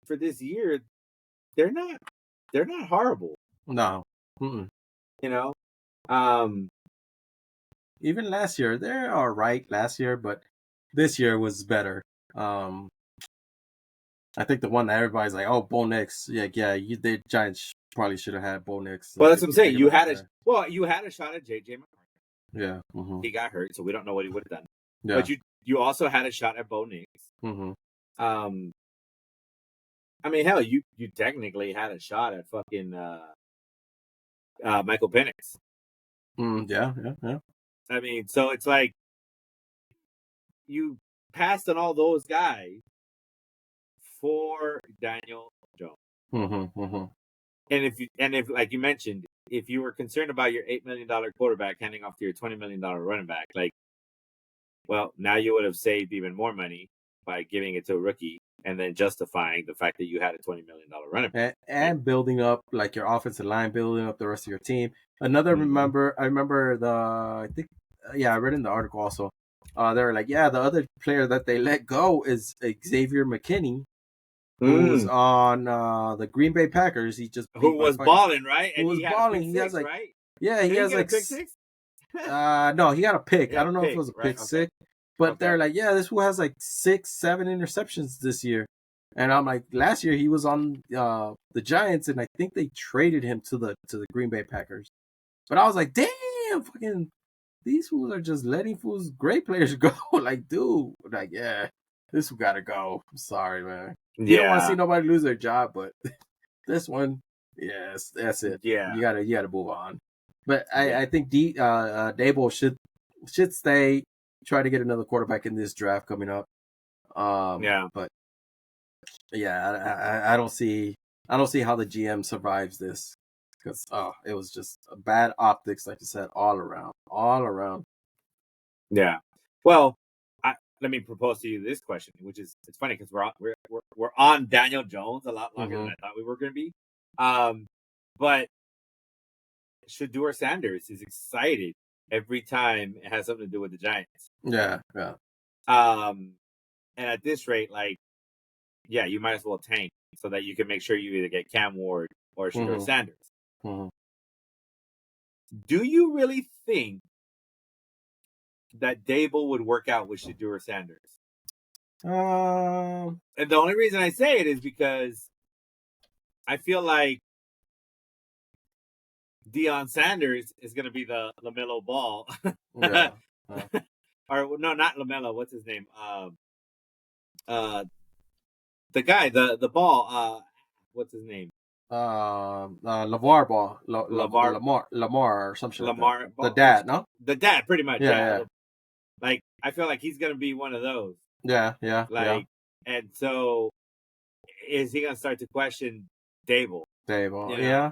for this year they're not they're not horrible. No. Mm-mm. You know, um, Even last year, they're all right last year, but this year was better. Um, I think the one that everybody's like, oh, Bo Nix. Yeah, yeah, the Giants probably should have had Bo Nix. well Like, that's if what I'm you saying. think about it. Yeah. You had a shot at JJ McCarthy. Yeah. Hmm. He got hurt, so we don't know what he would have done. Yeah. But you also had a shot at Bo Nix. Hmm. Um, I mean, hell, you technically had a shot at fucking Michael Penix. Yeah. Yeah. Yeah. I mean, so it's like you passed on all those guys for Daniel Jones. Hmm. Hmm. And if like you mentioned, if you were concerned about your $8 million quarterback handing off to your $20 million running back, like, well, now you would have saved even more money by giving it to a rookie and then justifying the fact that you had a $20 million running back, right? And building up like your offensive line, building up the rest of your team. Another Mm-hmm. I remember I think, yeah, I read in the article also. They were like, yeah, the other player that they let go is Xavier McKinney, who's Mm. on the Green Bay Packers. He just Who beat my was fucking, balling, right? who And was he had a balling. pick He has six, like, right? yeah, he Did he has get a like, pick six? no, he got a pick. He I got don't a know if it pick, was a right? pick Okay. six, but Okay. they're like, yeah, this fool has like 6, 7 interceptions this year. And I'm like, last year he was on the Giants, and I think they traded him to the Green Bay Packers. But I was like, damn, fucking these fools are just letting fools great players go. Like, dude, like, yeah, this one gotta go. I'm sorry, man. You don't want to see Yeah. nobody lose their job, but this one, yes, that's it. Yeah. You gotta move on. But I Yeah. think Dable should stay. Try to get another quarterback in this draft coming up. Yeah. But yeah, I don't see how the GM survives this because it was just bad optics, like you said, all around, all around. Yeah. Well, let me propose to you this question, which is it's funny because we're on Daniel Jones a lot longer than Hmm. I thought we were going to be. Um, but Shador Sanders is excited every time it has something to do with the Giants. Yeah, yeah. Um, and at this rate, like, yeah, you might as well tank so that you can make sure you either get Cam Ward or Shador Hmm. Sanders. Hmm. Do you really think that Dable would work out with Shador Sanders? Um, And the only reason I say it is because I feel like Deion Sanders is going to be the LaMelo Ball, yeah. Uh, or no, not LaMelo. What's his name? Uh, the guy, the ball. What's his name? Lavar ball, Lavar Lamar or some shit like that. Lamar The Ball. dad, no? The dad, pretty much. Yeah, Yeah. yeah, Like I feel like he's going to be one of those. yeah, yeah, yeah. Like, and so is he going to start to question Dable? Dable, You know. yeah.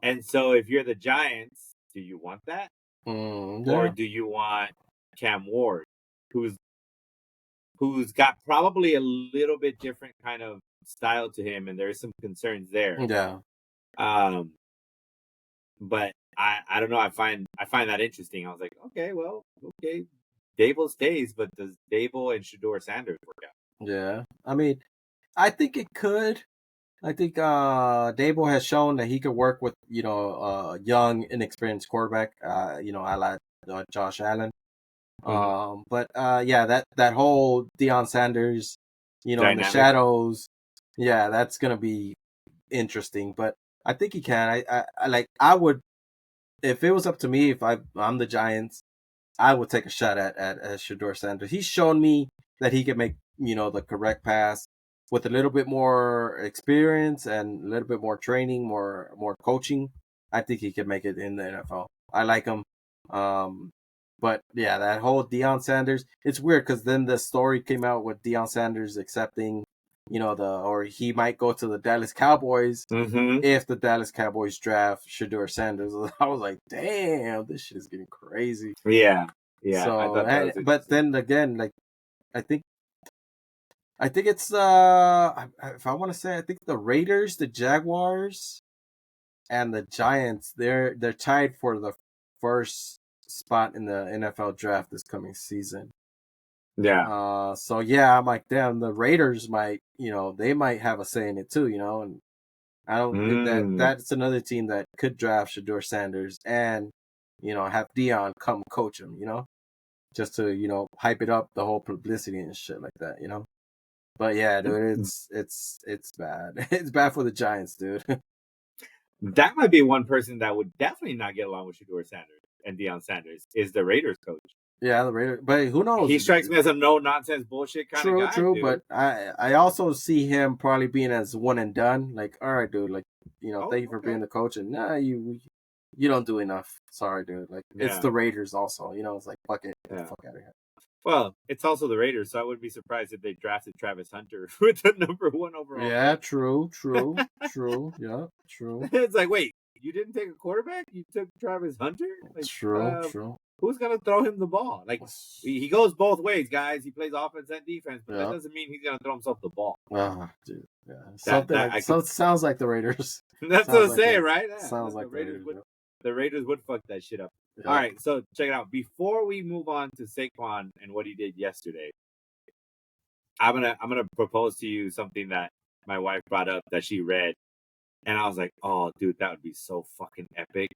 And so if you're the Giants, do you want that? Or Yeah. do you want Cam Ward, who's got probably a little bit different kind of style to him, and there's some concerns there. Yeah. But I don't know. I find that interesting. I was like, okay, Dable stays, but does Dable and Shador Sanders work out? Yeah. I mean, I think it could. I think Dable has shown that he could work with, young, inexperienced quarterback, I like Josh Allen. But that whole Deion Sanders, in the Dynamic. shadows, that's gonna be interesting. But I think he can. I would, if it was up to me, if I'm the Giants, I would take a shot at Shador Sanders. He's shown me that he can make, the correct pass with a little bit more experience and a little bit more training, more coaching. I think he can make it in the NFL. I like him. But yeah, that whole Deion Sanders, it's weird because then the story came out with Deion Sanders accepting, or he might go to the Dallas Cowboys if the Dallas Cowboys draft Shador Sanders. I was like, damn, this shit is getting crazy. Yeah. So, but then again, like, I think it's if I want to say, I think the Raiders, the Jaguars, and the Giants, they're tied for the first spot in the NFL draft this coming season. Yeah. So yeah, I'm like, damn, the Raiders might, they might have a say in it too, and I don't that's another team that could draft Shador Sanders and, have Deion come coach him, just to, hype it up, the whole publicity and shit like that, But yeah, dude, it's bad. It's bad for the Giants, dude. That might be one person that would definitely not get along with Shador Sanders and Deion Sanders is the Raiders coach. Yeah, the Raiders, but who knows? He strikes me as a no nonsense bullshit kind of guy. True, dude. But I also see him probably being as one and done. Like, all right, dude, like, thank you for being the coach, and you don't do enough. Sorry, dude. Like, it's the Raiders also. It's like, fuck it, get the fuck out of here. Well, it's also the Raiders, so I wouldn't be surprised if they drafted Travis Hunter with the number 1 overall. Yeah, true. Yeah, true. It's like, wait, you didn't take a quarterback? You took Travis Hunter? Like, true. Who's gonna throw him the ball? Like, he goes both ways, guys. He plays offense and defense, but that doesn't mean he's gonna throw himself the ball. Oh, dude, yeah. So it sounds like the Raiders. That's what I'm saying, right? Yeah. Sounds like the Raiders. The Raiders would fuck that shit up. Yeah. All right, so check it out. Before we move on to Saquon and what he did yesterday, I'm gonna propose to you something that my wife brought up that she read, and I was like, oh, dude, that would be so fucking epic.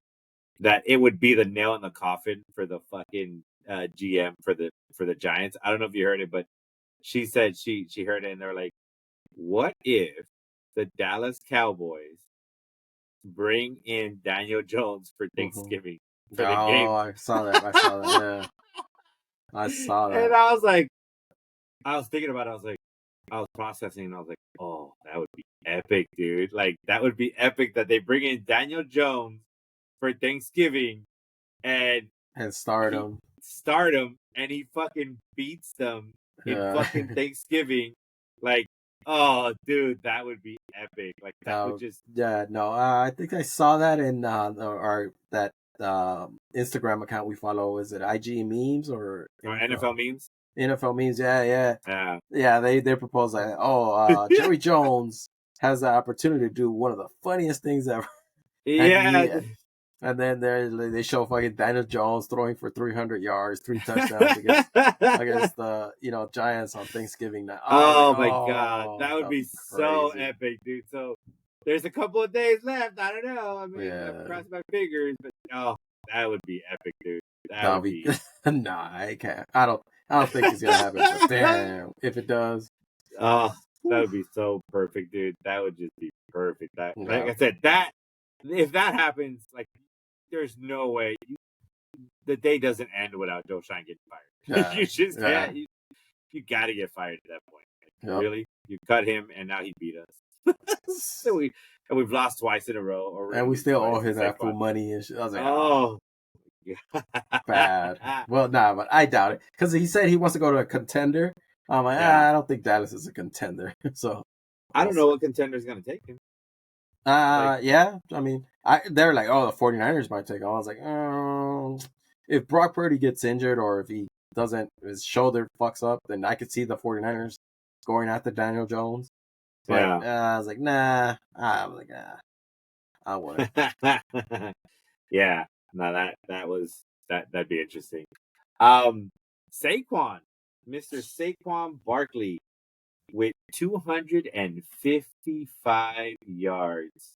That it would be the nail in the coffin for the fucking GM for the Giants. I don't know if you heard it, but she said she heard it, and they're like, what if the Dallas Cowboys bring in Daniel Jones for Thanksgiving for the game? Oh, I saw that. Yeah. I saw that. And I was like, I was thinking about it. I was processing, and I was like, oh, that would be epic, dude. Like, that would be epic that they bring in Daniel Jones for Thanksgiving and start him. And he fucking beats them in fucking Thanksgiving. Like, oh, dude, that would be epic. Like, that would just... Yeah, no, I think I saw that in that Instagram account we follow. Is it IG memes or NFL memes? NFL memes, yeah. They propose that. Jerry Jones has the opportunity to do one of the funniest things ever. Yeah. And then they show fucking Daniel Jones throwing for 300 yards, 3 touchdowns against the Giants on Thanksgiving night. Oh my god, that would be so epic, dude. So there's a couple of days left. I don't know. I mean, I'm crossing my fingers, but that would be epic, dude. That would be. Nah, I can't. I don't think it's gonna happen. But damn, if it does. Oh, that would be so perfect, dude. That would just be perfect. Like I said, if that happens, like, there's no way the day doesn't end without Joe Shine getting fired. You just can't. You got to get fired at that point. Like, really, you cut him, and now he beat us. So we've lost twice in a row, and we still owe his full money and shit. I was like, oh. Bad. Well, but I doubt it because he said he wants to go to a contender. I'm like, I don't think Dallas is a contender. So I don't know what contender is going to take him. Yeah. I mean, they're like, the 49ers might take him. I was like, if Brock Purdy gets injured or if he doesn't, his shoulder fucks up, then I could see the 49ers going after Daniel Jones. But Yeah. I was like, nah. I'm like, nah, I wouldn't. Yeah. No, that'd be interesting. Saquon, Mr. Saquon Barkley with 255 yards.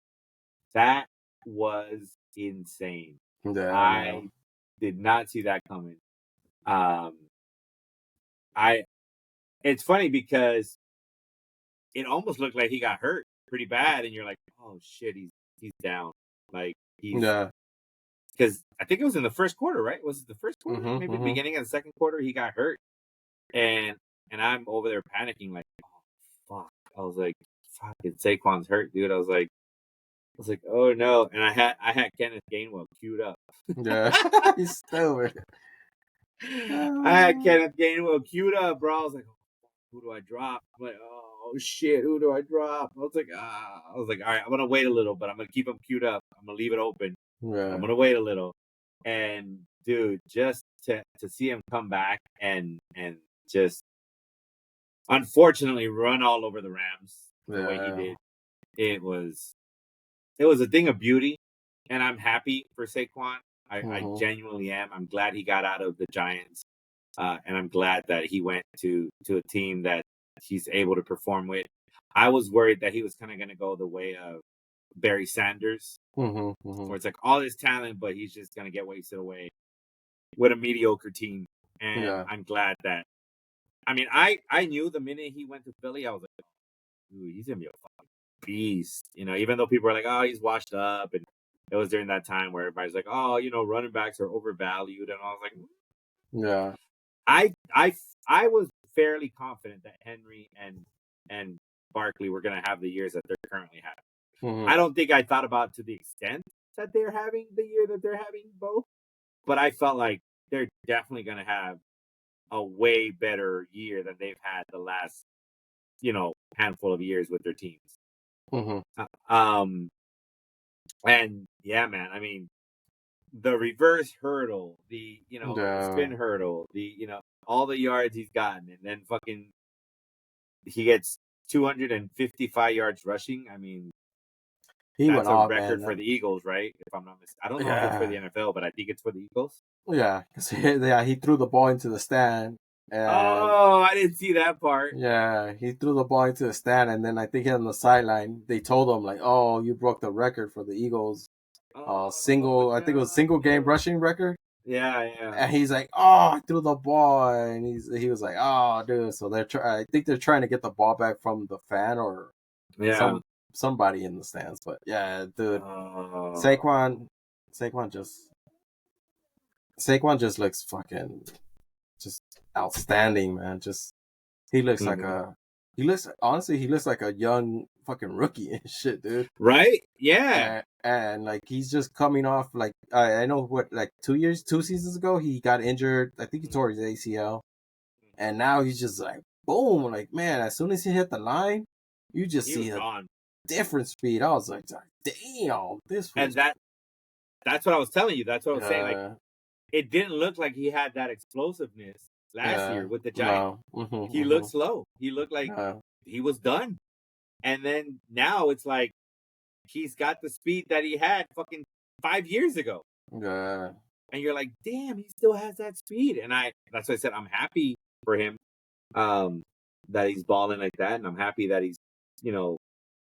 That was insane. Yeah, no. I did not see that coming. Um, I it's funny because it almost looked like he got hurt pretty bad, and you're like, oh shit, he's down. Like he's Yeah. because I think it was in the first quarter, right? Was it the first quarter? Mm-hmm. Maybe the Mm-hmm. beginning of the second quarter, he got hurt, and I'm over there panicking, like, oh fuck. I was like, fucking Saquon's hurt, dude. I was like, oh no, and I had Kenneth Gainwell queued up. Yeah. He's stupid. I had Kenneth Gainwell queued up, bro. I was like, who do I drop? I'm like, oh shit, who do I drop? I was like, all right, I'm gonna wait a little, but I'm gonna keep him queued up. I'm gonna leave it open, but I'm Yeah. gonna wait a little. And dude, just to see him come back and just unfortunately run all over the Rams the way he Yeah. did, it was it was a thing of beauty, and I'm happy for Saquon. I Mm-hmm. genuinely am. I'm glad he got out of the Giants, and I'm glad that he went to a team that he's able to perform with. I was worried that he was kind of going to go the way of Barry Sanders, Mm-hmm. Mm-hmm. where it's like all his talent, but he's just going to get wasted away with a mediocre team. And Yeah. I'm glad that. I mean, I knew the minute he went to Philly, I was like, dude, he's gonna be a fucking beast. Even though people are like, oh, he's washed up, and it was during that time where everybody's like, oh, running backs are overvalued, and I was like, Yeah. I I I was fairly confident that Henry and Barkley were gonna have the years that they're currently having. Mm-hmm. I don't think I thought about to the extent that they're having the year that they're having both, but I felt like they're definitely gonna have a way better year than they've had the last handful of years with their teams. Mm-hmm. Um, and yeah, man, I mean, the reverse hurdle, the Yeah. spin hurdle, all the yards he's gotten, and then fucking he gets 255 yards rushing. I mean, He that's went a off, record for man. the Eagles, right? If I'm not mistaken, I don't know if it's for the Yeah. NFL, but I think it's for the Eagles. Yeah. 'Cause yeah, he threw the ball into the stand, and Oh, I didn't see that part. yeah, he threw the ball into the stand, and then I think on the sideline they told him like, "Oh, you broke the record for the Eagles, Oh single. I think it was single game no. rushing record." Yeah, yeah, And he's like, "Oh, I threw the ball," and he was like, "Oh, dude." So I think they're trying to get the ball back from the fan or yeah. some somebody in the stands. But yeah, dude, Oh. Saquon, Saquon just Saquon just looks fucking just outstanding, man. Just he looks like Mhm. a he looks like a young fucking rookie and shit, dude. Right? Yeah. And like he's just coming off like I know what like 2 seasons ago he got injured. I think he Mhm. tore his ACL, and now he's just like boom, like man. As soon as he hit the line, you just He was see a gone. different speed. I was like, damn, this And was that's what I was telling you. That's what I was saying. Like, uh it didn't look like he had that explosiveness last yeah year with the Giants. no He looked slow. He looked like uh, he was done. And then now it's like he's got the speed that he had fucking 5 years ago. yeah And you're like, damn, he still has that speed. And that's why I said I'm happy for him, um, that he's balling like that. And I'm happy that he's, you know,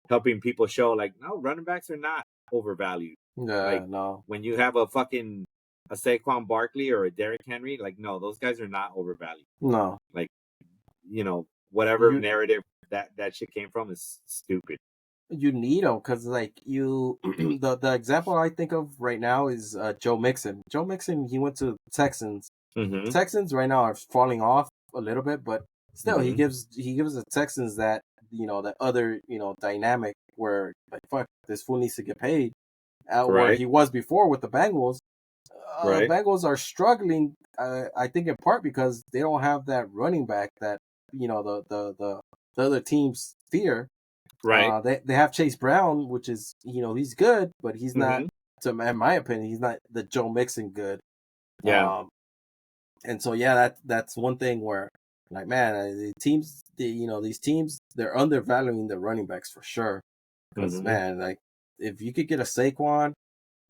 helping people show like, no, running backs are not overvalued. Like no when you have a Saquon Barkley or a Derrick Henry, like no, those guys are not overvalued. no Like, whatever you narrative that shit came from is stupid. you need him because like you the example I think of right now is Joe Mixon. Joe Mixon, he went to Texans. Mm-hmm. Texans right now are falling off a little bit, but still Mm-hmm. he gives the Texans that that other dynamic where like fuck this fool needs to get paid. Where Right. he was before with the Bengals. Right. Bengals are struggling. I think in part because they don't have that running back that the other teams fear. Right. They have Chase Brown, which is he's good, but he's not. Mm-hmm. In my opinion, he's not the Joe Mixon good. Yeah. And so yeah, that's one thing where like man, these teams they're undervaluing the running backs for sure. Because man, like if you could get a Saquon,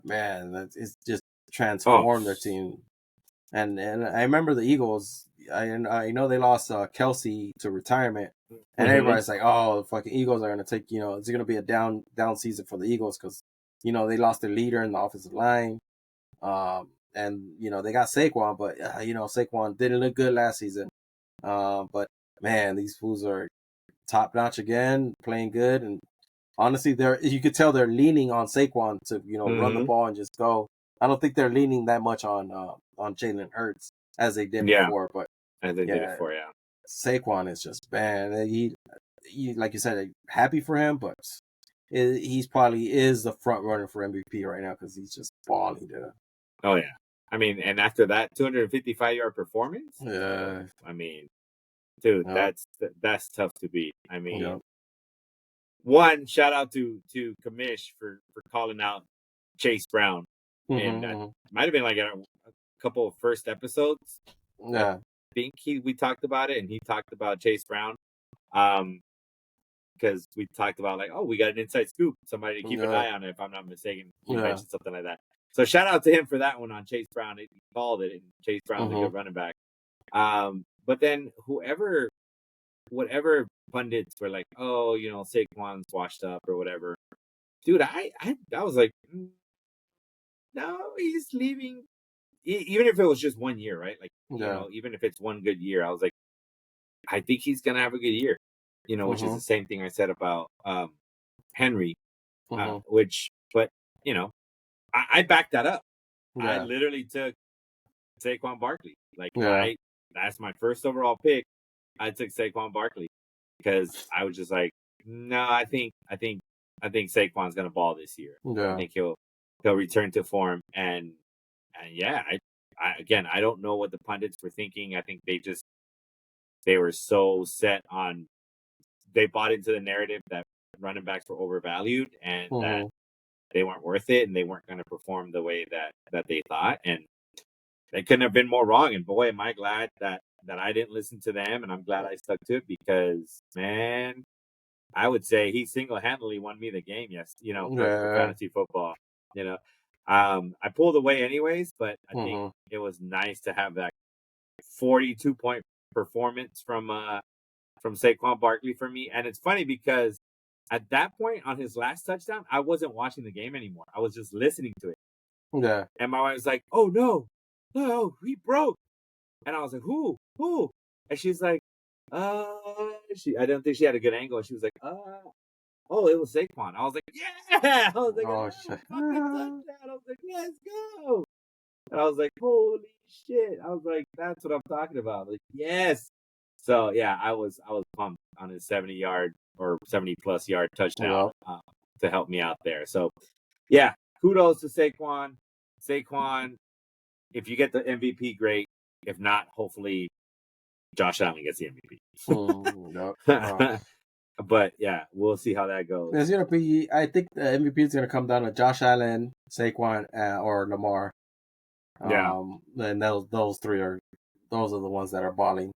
man, it's just transformed their team. And I remember the Eagles. I know they lost Kelsey to retirement, and everybody's like, "Oh, the fucking Eagles are gonna take it's gonna be a down season for the Eagles because they lost their leader in the offensive line, and they got Saquon, but Saquon didn't look good last season. But man, these fools are top notch again, playing good, and honestly, you could tell they're leaning on Saquon to run the ball and just go. I don't think they're leaning that much on Jalen Hurts as they did before, but as they did before, Saquon is just man. He like you said, happy for him, but he's probably is the front runner for MVP right now because he's just balling, dude. Oh yeah, I mean, and after that 255-yard performance, yeah, I mean, dude, that's tough to beat. I mean, one shout out to Kamish for calling out Chase Brown, and might have been like a couple of first episodes. Yeah, I think we talked about it, and he talked about Chase Brown, because we talked about like, oh, we got an inside scoop, somebody to keep an eye on it. If I'm not mistaken, he mentioned something like that. So shout out to him for that one on Chase Brown. He called it, and Chase Brown's a good running back. But then whatever pundits were like, oh, Saquon's washed up or whatever. Dude, I was like, no, he's leaving. Even if it was just 1 year, right? Like, even if it's one good year, I was like, I think he's gonna have a good year. Which is the same thing I said about Henry, but I backed that up. I literally took Saquon Barkley. Like, that's my first overall pick. I took Saquon Barkley because I was just like, no, I think Saquon's gonna ball this year. I think he'll return to form, and I don't know what the pundits were thinking. I think they were so set on, they bought into the narrative that running backs were overvalued and that they weren't worth it and they weren't going to perform the way that they thought, and they couldn't have been more wrong. And boy, am I glad that I didn't listen to them, and I'm glad I stuck to it because, man, I would say he single-handedly won me the game. Yes, for fantasy football. I pulled away anyways, but I think it was nice to have that 42-point performance from Saquon Barkley for me. And it's funny because at that point on his last touchdown, I wasn't watching the game anymore. I was just listening to it. Yeah. And my wife was like, "Oh no, he broke." And I was like, "Who? And she's like, I don't think she had a good angle. And she was like, oh, it was Saquon." I was like, "Yeah!" I was like, "Oh shit!" I was like, "Let's go!" And I was like, "Holy shit!" I was like, "That's what I'm talking about." Like, yes. So yeah, I was pumped on his 70-yard or 70+ yard touchdown to help me out there. So yeah, kudos to Saquon. Saquon, if you get the MVP, great. If not, hopefully Josh Allen gets the MVP. But yeah, we'll see how that goes. It's gonna be. I think the MVP is gonna come down to Josh Allen, Saquon, or Lamar. And those three are the ones that are balling.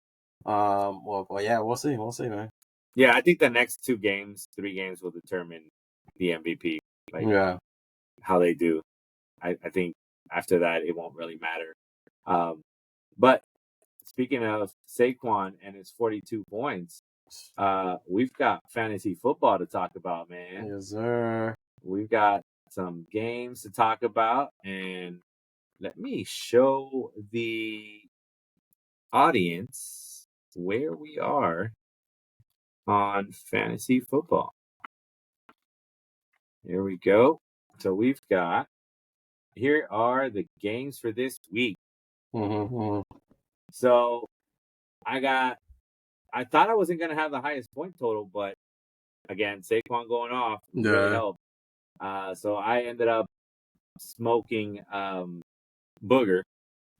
Well, yeah, we'll see, man. Yeah, I think the next 3 games will determine the MVP. Like, how they do. I think after that it won't really matter. But speaking of Saquon and his 42 points, we've got fantasy football to talk about, man. Yes, sir. We've got some games to talk about, and let me show the audience where we are on fantasy football. Here we go. So here are the games for this week. So I thought I wasn't going to have the highest point total, but again, Saquon going off really helped. So I ended up smoking Booger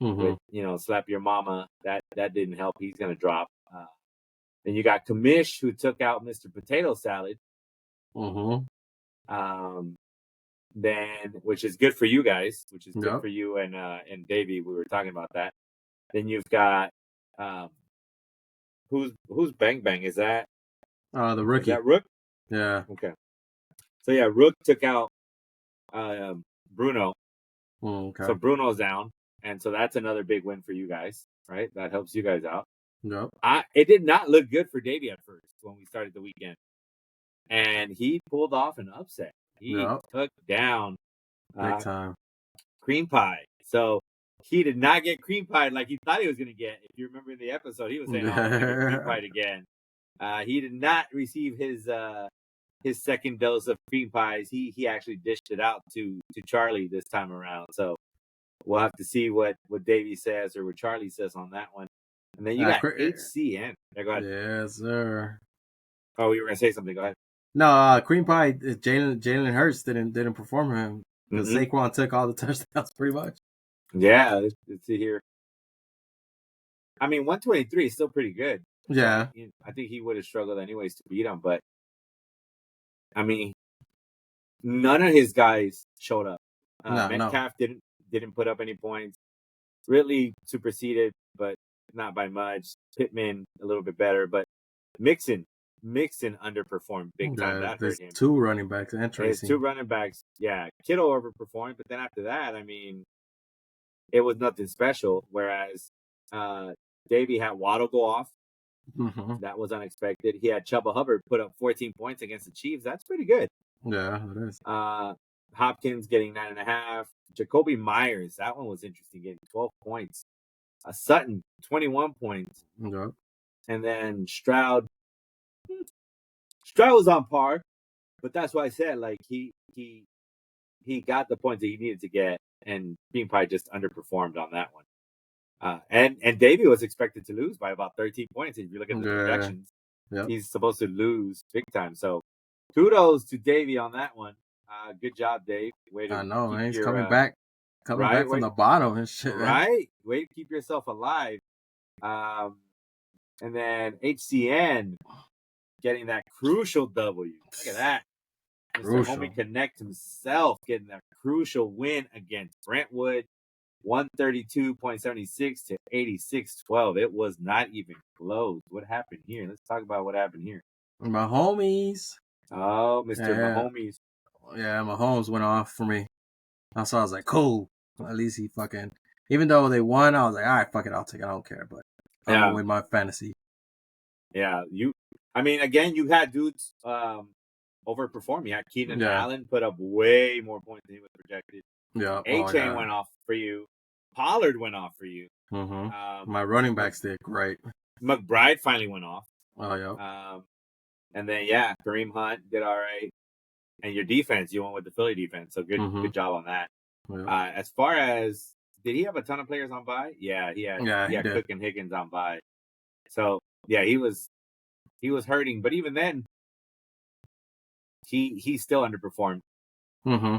with, slap your mama. That didn't help. He's going to drop. Then you got Kamish, who took out Mr. Potato Salad. Then, which is good for you guys, which is good for you and Davey. We were talking about that. Then you've got who's Bang Bang? Is that The Is rookie. that Rook? Yeah. Okay. So yeah, Rook took out Bruno. Okay. So Bruno's down, and so that's another big win for you guys, right? That helps you guys out. Yep. It did not look good for Davey at first when we started the weekend, and he pulled off an upset. He Yep. took down Big time. Cream Pie. So he did not get cream pie like he thought he was going to get. If you remember in the episode, he was saying, "Oh, I'm going to get cream pie again." He did not receive his second dose of cream pies. He actually dished it out to Charlie this time around. So we'll have to see what Davey says or what Charlie says on that one. And then you got HCN. Yeah, go ahead. Yes, sir. Oh, you were gonna say something. Go ahead. No, cream pie. Jalen Hurts didn't perform for him because Saquon took all the touchdowns pretty much. Yeah, let's see here. I mean, 123 is still pretty good. Yeah, I think he would have struggled anyways to beat him, but I mean, none of his guys showed up. Metcalf didn't put up any points. Ridley superseded, but not by much. Pittman a little bit better, but Mixon underperformed big time. That hurt him. Two running backs and Tracy. There's two running backs. Yeah, Kittle overperformed, but then after that, I mean, it was nothing special. Whereas Davey had Waddle go off. Mm-hmm. That was unexpected. He had Chuba Hubbard put up 14 points against the Chiefs. That's pretty good. Yeah, it is. Hopkins getting 9.5. Jacoby Myers, that one was interesting, getting 12 points. Sutton, 21 points. Yep. And then Stroud was on par, but that's why I said like he got the points that he needed to get, and Bean Pie just underperformed on that one. And Davey was expected to lose by about 13 points. If you look at the projections, he's supposed to lose big time. So kudos to Davey on that one. Good job, Dave. I know, man. He's coming back from the bottom and shit. Right? Way to keep yourself alive. And then HCN getting that crucial W. Look at that. Mr. Homie Connect himself getting that crucial win against Brentwood. 132.76 to 86.12. It was not even close. What happened here? Let's talk about what happened here. My homies. Oh, Mr. Mahomes. Yeah, Mahomes went off for me. So I was like, cool. At least he fucking... Even though they won, I was like, all right, fuck it, I'll take it. I don't care. But I'm going to win my fantasy. Yeah, I mean, again, you had dudes overperform. You had Keenan Allen put up way more points than he was projected. Yeah. A-Chain went off for you. Pollard went off for you. Mm-hmm. My running backs did great. McBride finally went off. Oh, yeah. And then, Kareem Hunt did all right. And your defense, you went with the Philly defense. So good job on that. Yeah. As far as, did he have a ton of players on bye? Yeah, he had Cook and Higgins on bye. So, yeah, he was hurting. But even then, he still underperformed. Mm-hmm.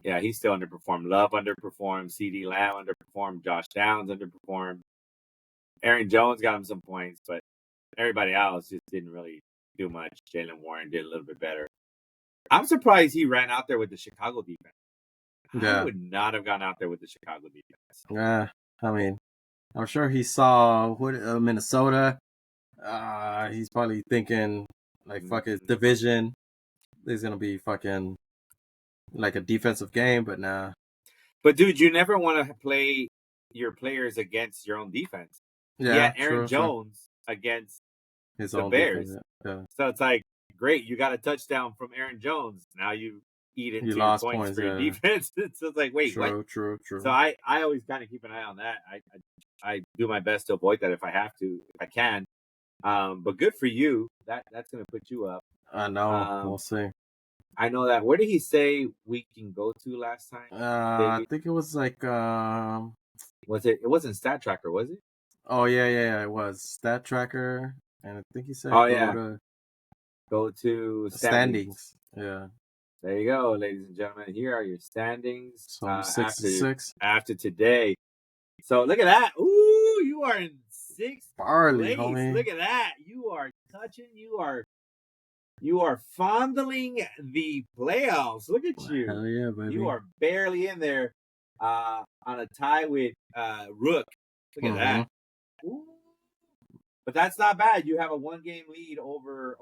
Yeah, he still underperformed. Love underperformed. CD Lamb underperformed. Josh Downs underperformed. Aaron Jones got him some points, but everybody else just didn't really do much. Jaylen Warren did a little bit better. I'm surprised he ran out there with the Chicago defense. I would not have gone out there with the Chicago defense. Yeah, I mean, I'm sure he saw Minnesota. He's probably thinking, like, fuck his division. There's going to be fucking, like, a defensive game, but nah. But, dude, you never want to play your players against your own defense. Yeah, Aaron Jones against his the own Bears. Yeah. So it's like, great, you got a touchdown from Aaron Jones. Now you eat into your points for your defense. So it's like, wait, what? True. So I always kind of keep an eye on that. I do my best to avoid that if I have to, if I can. But good for you. That's going to put you up. I know. We'll see. I know that. Where did he say we can go to last time? I think it was like... Was it? It wasn't Stat Tracker, was it? Oh, yeah. It was Stat Tracker. And I think he said go to standings. Yeah. There you go, ladies and gentlemen. Here are your standings. So 6-6 after today. So look at that. Ooh, you are in 6th Barley, place. Homie. Look at that. You are touching. You are fondling the playoffs. Look at you. Hell yeah, baby. You are barely in there on a tie with Rook. Look at that. Ooh. But that's not bad. You have a 1-game lead over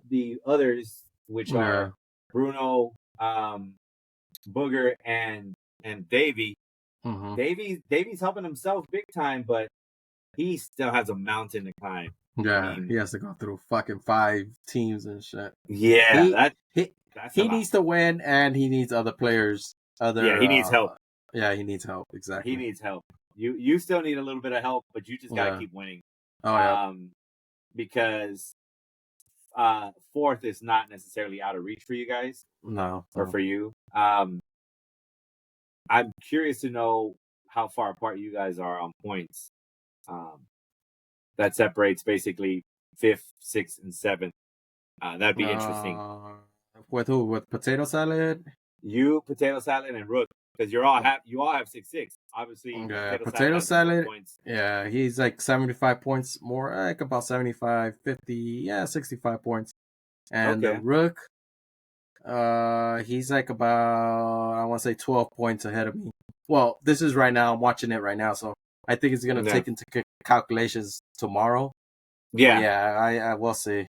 the others, which Yeah. are Bruno, Booger, and Davey. Mm-hmm. Davy's helping himself big time, but he still has a mountain to climb. I Yeah, mean, he has to go through fucking 5 teams and shit. yeah, He he that's a he lot. needs to win, and he needs other players. Yeah, he needs help. Yeah, he needs help. He Exactly. needs help. You still need a little bit of help, but you just gotta Yeah. keep winning. Oh yeah. Because fourth is not necessarily out of reach for you guys No. or for you. I'm curious to know how far apart you guys are on points. That separates basically fifth, sixth, and seventh. That'd be interesting. With who? With potato salad? You, potato salad, and Rook, because you all have 6-6. Obviously, Yeah, potato salad potato has the more salad. points. Yeah, he's like 75 points more, like about 75, 50, yeah, 65 points. And the Okay. Rook, he's like about, I want to say 12 points ahead of me. Well, this is right now. I'm watching it right now, so I think it's gonna Yeah. take into calculations tomorrow. Yeah. But yeah, I will see.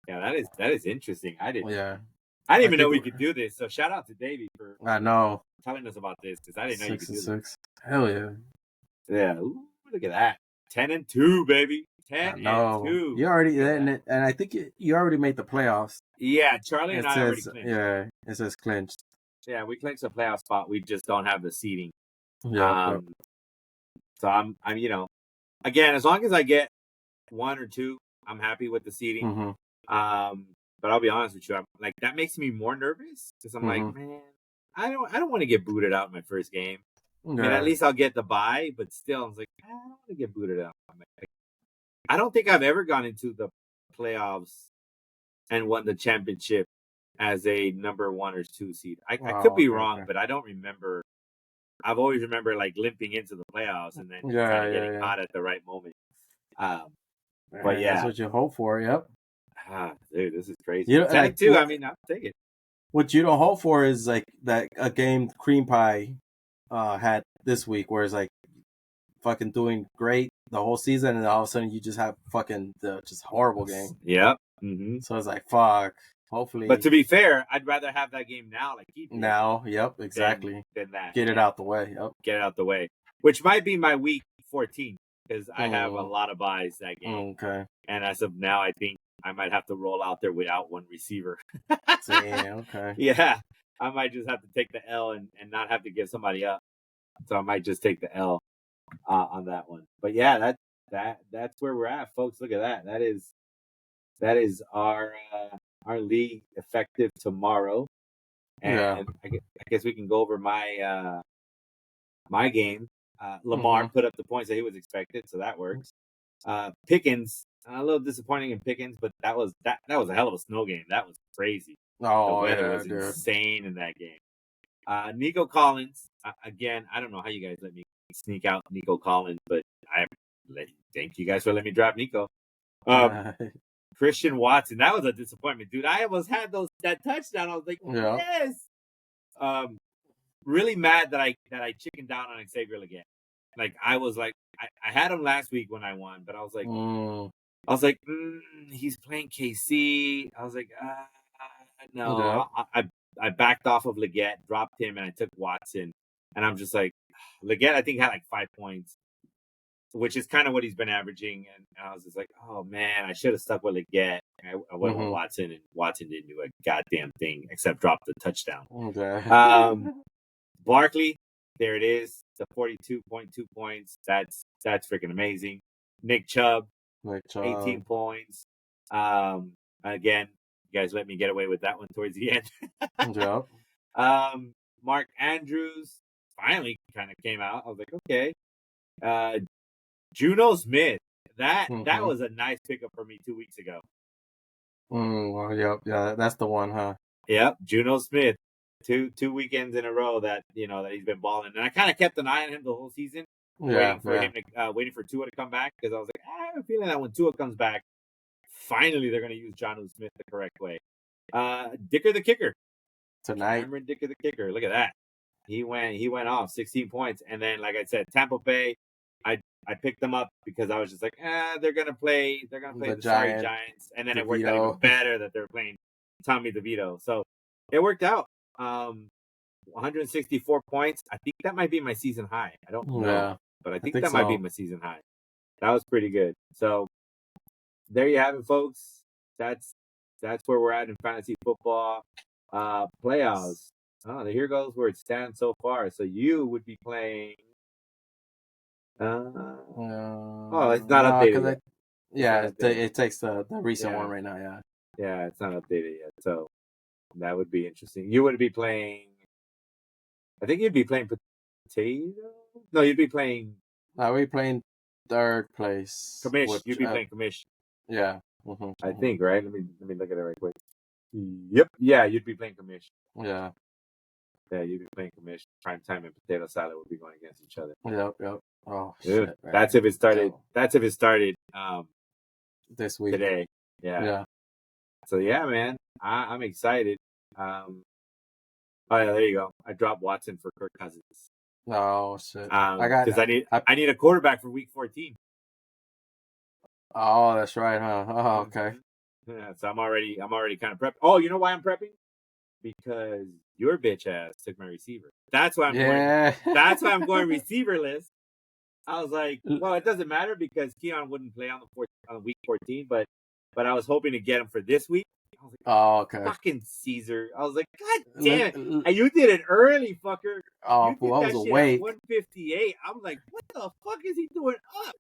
Yeah, that is interesting. I didn't I even know think we could do this. So shout out to Davey for I know telling us about this, because I didn't know you could 6 and do 6. Hell yeah! this. Yeah. Ooh, look at that. 10-2, baby. I 10 and know 2. you already, Look at and, that. and I think you already made the playoffs. Yeah, Charlie and It I already says, clinched. yeah, it says clinched. Yeah, we clinched a playoff spot. We just don't have the seating. Yep. So I'm again, as long as I get 1 or 2, I'm happy with the seating. Mm-hmm. But I'll be honest with you, I'm like, that makes me more nervous, because I'm like, Mm-hmm. man, I don't want to get booted out in my first game. Yeah. I mean, at least I'll get the bye, but still, I was like, I don't want to get booted out. I don't think I've ever gone into the playoffs and won the championship as a number 1 or 2 seed. I could be wrong, but I don't remember. I've always remember like limping into the playoffs and then kind of getting hot at the right moment. But yeah, that's what you hope for. Yep. Dude, this is crazy. You know, 10 and 2. I mean, I'll take it. What you don't hope for is like that a game Cream Pie had this week, where it's like fucking doing great the whole season, and all of a sudden you just have fucking just horrible game. Yep. Mm-hmm. So it's like, fuck. Hopefully. But to be fair, I'd rather have that game now, like he did. Now, yep, exactly. Than that. Get it out the way. Yep. Get it out the way. Which might be my week 14, because I have a lot of buys that game. Okay. And as of now, I think I might have to roll out there without one receiver. Okay. Yeah. I might just have to take the L and not have to give somebody up. So I might just take the L on that one. But yeah, that's where we're at, folks. Look at that. That is our league effective tomorrow. And I guess we can go over my my game. Lamar put up the points that he was expected, so that works. Pickens, a little disappointing in Pickens, but that was a hell of a snow game. That was crazy. The weather was insane in that game. Nico Collins, again, I don't know how you guys let me sneak out Nico Collins, but thank you guys for letting me drop Nico. Christian Watson, that was a disappointment, dude. I almost had that touchdown. I was like, yes. Really mad that I chickened down on Xavier again. Like, I was like, I had him last week when I won, but I was like, he's playing KC. I was like, no. I backed off of Leggett, dropped him, and I took Watson. And I'm just like, Leggett, I think, had like 5 points, which is kind of what he's been averaging. And I was just like, oh man, I should have stuck with Leggett. I went with Watson, and Watson didn't do a goddamn thing except drop the touchdown. Barkley, there it is, the 42.2 points. That's freaking amazing. Nick Chubb, 18 points. Again, you guys let me get away with that one towards the end. Mark Andrews finally kind of came out. I was like, okay. Juno Smith, that was a nice pickup for me 2 weeks ago. Yeah, that's the one, huh? Yep, Juno Smith. Two weekends in a row that that he's been balling, and I kind of kept an eye on him the whole season, waiting for Tua to come back, because I was like, I have a feeling that when Tua comes back, finally they're going to use Jonnu Smith the correct way. Dicker the kicker tonight. Cameron Dicker the kicker. Look at that. He went off 16 points, and then like I said, Tampa Bay. I picked them up because I was just like, they're gonna play The the sorry Giant Giants, and then it worked out even DeVito. better that they're playing Tommy DeVito. So it worked out. 164 points. I think that might be my season high. I don't know, Yeah, but I I think think that might be so. my season high. That was pretty good. So there you have it, folks. That's where we're at in fantasy football playoffs. Oh, here goes where it stands so far. So you would be playing. Oh, it's not No, updated because yet. It's not yeah, updated. it takes the recent one Yeah, right now. Yeah. yeah, it's not updated yet. So that would be interesting. You would be playing. I think you'd be playing potato. No, you'd be playing We playing third place, commish. You'd which be playing commish. yeah, I think, right? Let me look at it right quick. Yep. Yeah, you'd be playing commish. yeah, Yeah, you'd be playing commish. Prime time and potato salad would be going against each other. yep. Oh Yeah. shit, man. That's if it started. Go That's if it started this week. today. Yeah. Yeah. So yeah, man, I'm excited. Oh yeah, there you go. I dropped Watson for Kirk Cousins. Oh shit. Because I need a quarterback for Week 14. Oh, that's right, huh? Oh, okay. Yeah, so I'm already kind of prepped. Oh, you know why I'm prepping? Because your bitch ass took my receiver. That's why I'm going. Yeah. That's why I'm going receiverless. I was like, well, it doesn't matter because Keon wouldn't play on week 14, but I was hoping to get him for this week. I was like, Oh, okay. fucking Caesar. I was like, God damn it. And you did it early, fucker. Oh, You fool, did I was that shit at awake. 158. I'm like, what the fuck is he doing up?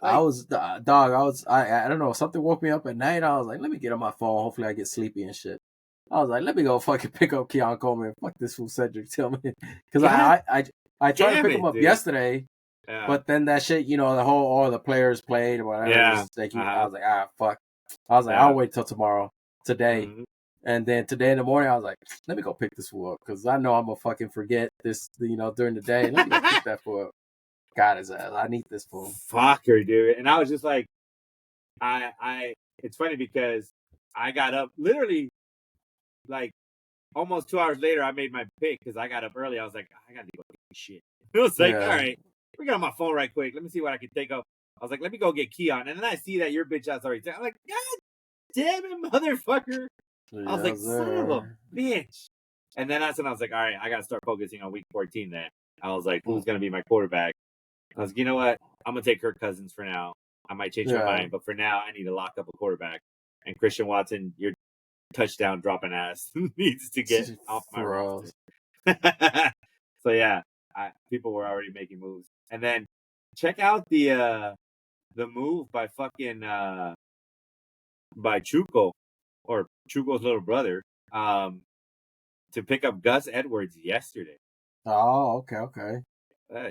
I Like, was dog. I don't know. Something woke me up at night. I was like, let me get on my phone. Hopefully, I get sleepy and shit. I was like, let me go fucking pick up Keon Coleman. Fuck this fool Cedric Tillman. Because God I tried to damn pick him it, up dude. yesterday, Yeah. but then that shit, the whole all the players played or whatever. Yeah. I was like, fuck. I was like, Yeah. I'll wait till tomorrow. Today. Mhm. And then today in the morning, I was like, let me go pick this fool up because I know I'm gonna fucking forget this, during the day. Let me go pick that fool up. Got his ass. I need this fool. Fucker, dude. And I was just like, it's funny because I got up literally like almost 2 hours later. I made my pick because I got up early. I was like, I gotta go get shit. It was like, all right, we got on my phone right quick. Let me see what I can take up. I was like, let me go get Keon. And then I see that your bitch ass already. I'm like, God damn it, motherfucker. I was like, son of a bitch. And then that's when I was like, all right, I got to start focusing on week 14 then. I was like, who's going to be my quarterback? I was like, you know what? I'm going to take Kirk Cousins for now. I might change my mind, but for now, I need to lock up a quarterback. And Christian Watson, your touchdown dropping ass needs to get off my roster. So, yeah, people were already making moves. And then check out the move by fucking by Chuco, or Chuco's little brother, to pick up Gus Edwards yesterday. Oh, okay.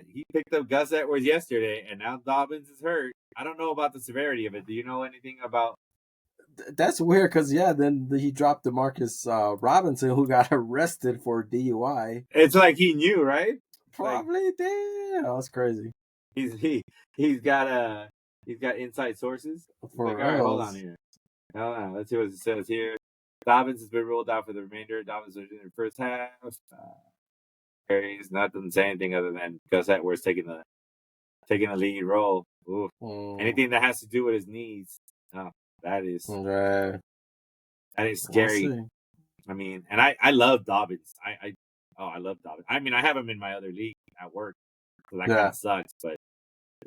He picked up Gus Edwards yesterday, and now Dobbins is hurt. I don't know about the severity of it. Do you know anything about? That's weird because then he dropped Demarcus Robinson, who got arrested for DUI. It's like he knew, right? Probably did. That's crazy. He's got inside sources. He's For like, all right, hold on reals. here. Hold on. Let's see what it says here. Dobbins has been ruled out for the remainder. Dobbins was in the first half. He's not doesn't say anything other than Gus Edwards taking the lead role. Ooh. Anything that has to do with his knees, that is scary. I mean, and I love Dobbins. I love Dobbins. I mean, I have him in my other league at work, so that kind of sucks. But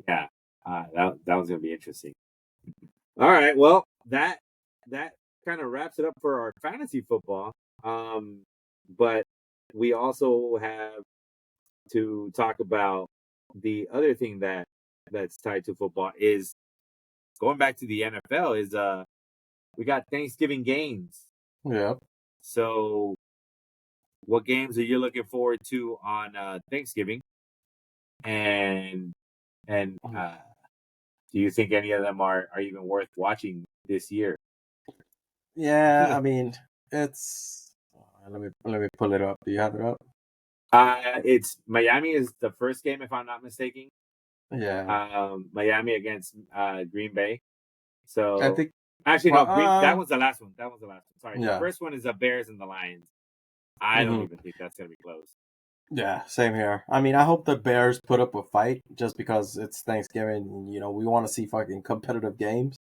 yeah, that was gonna be interesting. All right, well that kind of wraps it up for our fantasy football. But we also have to talk about the other thing that's tied to football is going back to the NFL is we got Thanksgiving games. Yep. So what games are you looking forward to on Thanksgiving? And do you think any of them are even worth watching this year? Yeah, I mean, it's let me pull it up. Do you have it up? It's Miami is the first game, if I'm not mistaken. Yeah. Miami against Green Bay. So I think actually no, that was the last one. Sorry, yeah. the first one is the Bears and the Lions. I don't even think that's gonna be close. Yeah, same here. I mean, I hope the Bears put up a fight just because it's Thanksgiving. And, we want to see fucking competitive games.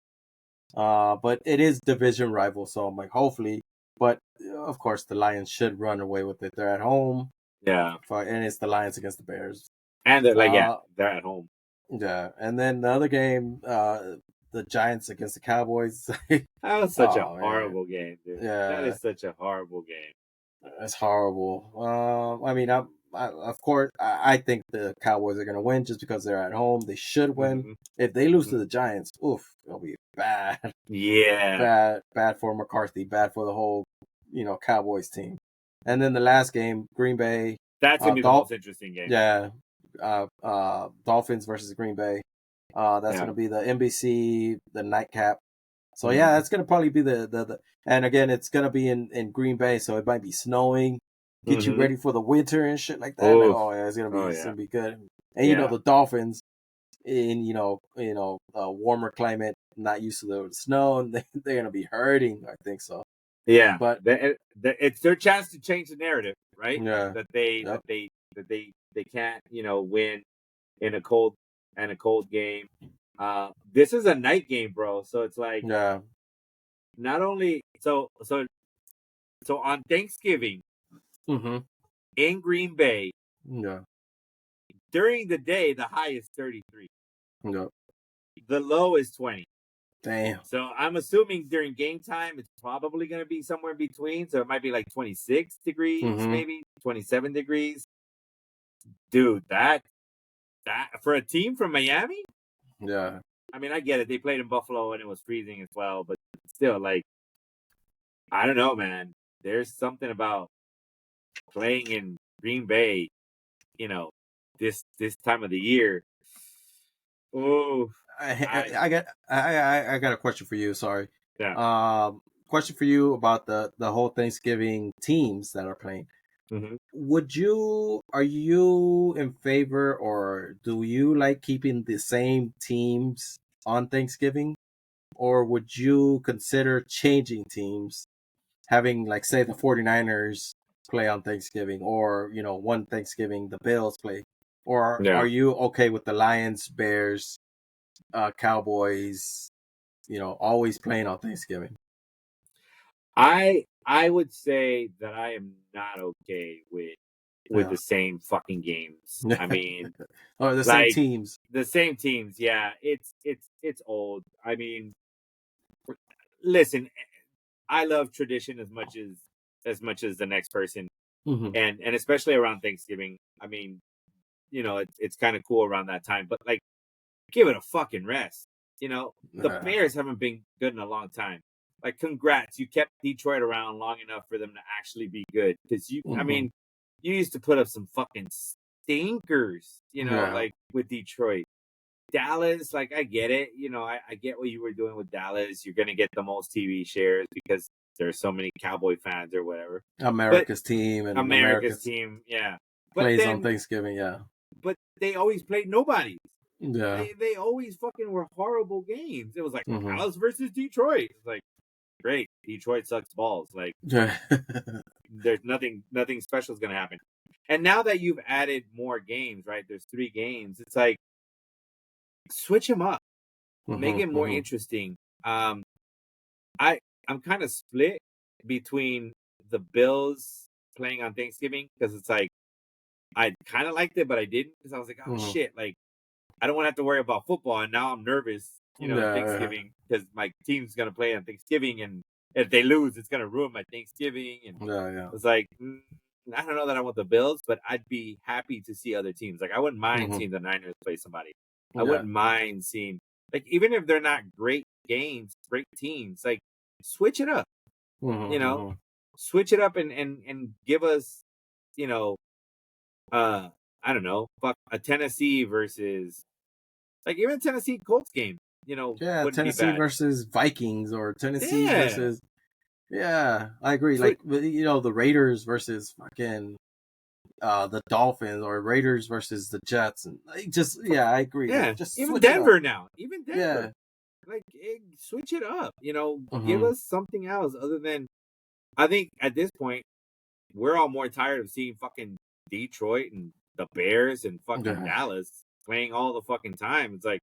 But it is division rival, so I'm like, hopefully. But of course, the Lions should run away with it. They're at home, Yeah, and it's the Lions against the Bears. and they're like, yeah, Uh, they're at home. yeah, and then the other game, the Giants against the Cowboys. That was such a Oh man, horrible game, dude. That yeah, is such a horrible game. it's horrible. I mean, of course, I think the Cowboys are gonna win just because they're at home. They should win. Hmm. If they lose to Hmm. the Giants, oof, it'll be bad, Yeah, bad for McCarthy, bad for the whole, Cowboys team. And then the last game, Green Bay, that's gonna be the Dol- most interesting game. yeah, Dolphins versus Green Bay. That's Yeah. gonna be the NBC, the nightcap. So yeah, Hmm. that's gonna probably be the and again, it's gonna be in Green Bay, so it might be snowing. Get you Hmm. ready for the winter and shit like that. Like, Oof. oh yeah, it's gonna be Oh it's yeah. gonna be good. And Yeah. the Dolphins in a warmer climate, not used to the snow, and they're gonna be hurting. I think so. Yeah. But It's their chance to change the narrative, right? yeah, That they yep, that they that they can't, win in a cold game. This is a night game, bro. So it's like yeah, not only so on Thanksgiving mm-hmm, in Green Bay yeah, during the day the high is 33, yep. the low is 20. Damn. So I'm assuming during game time it's probably going to be somewhere in between. So it might be like 26 degrees, Mm-hmm. maybe 27 degrees. Dude, that for a team from Miami. Yeah. I mean, I get it. They played in Buffalo and it was freezing as well, but still, like, I don't know, man. There's something about playing in Green Bay, you know, this time of the year. Oh, I I got a question for you. Sorry. yeah. Question for you about the whole Thanksgiving teams that are playing. Hmm. Are you in favor, or do you like keeping the same teams on Thanksgiving, or would you consider changing teams, having like say the 49ers play on Thanksgiving, or one Thanksgiving the Bills play, or Yeah. are you okay with the Lions, Bears, Cowboys, always playing on Thanksgiving? I would say that I am not okay with Yeah. the same fucking games. I mean, Or the same like teams. the same teams. Yeah, it's old. I mean, listen, I love tradition as much as the next person, Hmm. and especially around Thanksgiving. I mean, it's kind of cool around that time, but like, give it a fucking rest. The Yeah. Bears haven't been good in a long time. Like, congrats, you kept Detroit around long enough for them to actually be good. Because I Hmm. mean, you used to put up some fucking stinkers, Yeah. like with Detroit. Dallas, like, I get it. I get what you were doing with Dallas. You're gonna get the most TV shares because there's so many Cowboy fans or whatever. But America's team and America's America's team, yeah. But plays on then, Thanksgiving. Yeah. but they always played nobody. Yeah. They always fucking were horrible games. It was like Hmm. Dallas versus Detroit. It's like, great, Detroit sucks balls. Like, Yeah. there's nothing special is gonna happen. And now that you've added more games, right? There's 3 games. It's like, switch them up, make Hmm. it more Hmm. interesting. I I'm kind of split between the Bills playing on Thanksgiving because it's like I kind of liked it, but I didn't because I was like, oh Hmm. shit, like I don't want to have to worry about football, and now I'm nervous, in Yeah. Thanksgiving because my team's gonna play on Thanksgiving, and if they lose, it's gonna ruin my Thanksgiving. And Yeah. Yeah. it's like, I don't know that I want the Bills, but I'd be happy to see other teams. Like, I wouldn't mind Hmm. seeing the Niners play somebody. I Yeah. wouldn't mind seeing, like, even if they're not great games, great teams, like, switch it up, Hmm. you know, Hmm. switch it up and give us, you know, uh, I don't know, fuck a Tennessee versus, like, even Tennessee Colts game, Yeah. wouldn't be Tennessee bad. versus Vikings, or Tennessee Yeah. versus. Yeah, I agree. Switch. Like, the Raiders versus fucking the Dolphins, or Raiders versus the Jets, and like, just yeah, I agree. Like, Yeah. just Even switch it up. Denver now. Even Denver. Yeah. Like, switch it up. Give Hmm. us something else other than. I think at this point we're all more tired of seeing fucking Detroit and the Bears and fucking Yeah. Dallas playing all the fucking time. It's like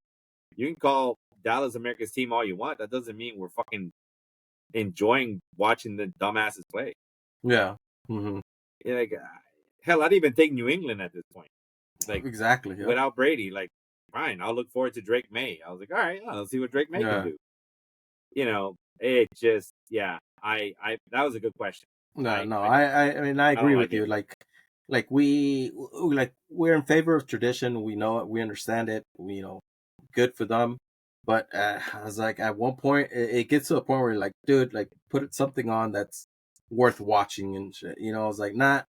you can call Dallas America's team all you want. That doesn't mean we're fucking enjoying watching the dumbasses play. Yeah. Mm-hmm. Like hell, I'd even take New England at this point. Like Exactly. Yeah. without Brady, like fine, I'll look forward to Drake May. I was like, all right, let's see what Drake May can Yeah. do. It just I that was a good question. No, no. I I mean, I I don't agree like with it. you. Like we're in favor of tradition. We know it. We understand it. Good for them. But I was like, at one point, it gets to a point where, like, dude, like, put something on that's worth watching and shit. I was like, not,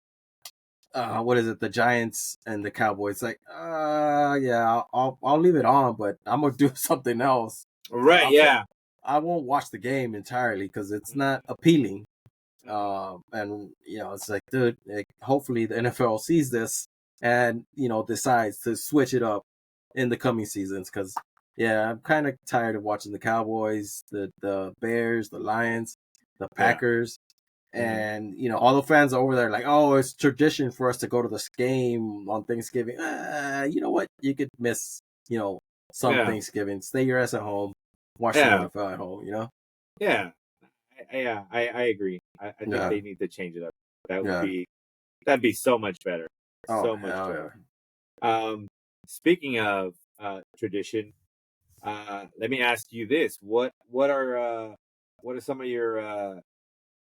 what is it, the Giants and the Cowboys? Like, yeah, I'll leave it on, but I'm gonna do something else. Right, I'll try. yeah. I won't watch the game entirely because it's not appealing. And it's like, dude, like, hopefully the NFL sees this and decides to switch it up in the coming seasons. Because yeah, I'm kind of tired of watching the Cowboys, the Bears, the Lions, the Yeah. Packers, Mhm. and all the fans over there like, oh, it's tradition for us to go to this game on Thanksgiving. You know what? You could miss some Yeah. Thanksgiving. Stay your ass at home, watch some Yeah. NFL at home. Yeah. I agree. I think Yeah, they need to change it up. That would yeah. be that'd be so much better. Oh So much hell yeah. better. Um Speaking of tradition, let me ask you this. What are some of your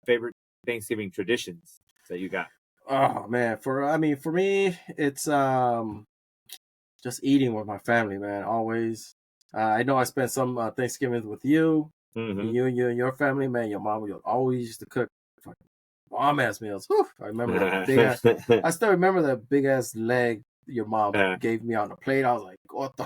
favorite Thanksgiving traditions that you got? Oh man, for me, it's just eating with my family, man. Always. I know I spent some Thanksgivings with you, Mhm. you and your family, man. Your mom would always used to cook fucking bomb ass meals. Whew. I remember that big ass. I still remember that big ass leg your mom gave me on the plate. I was like, what the?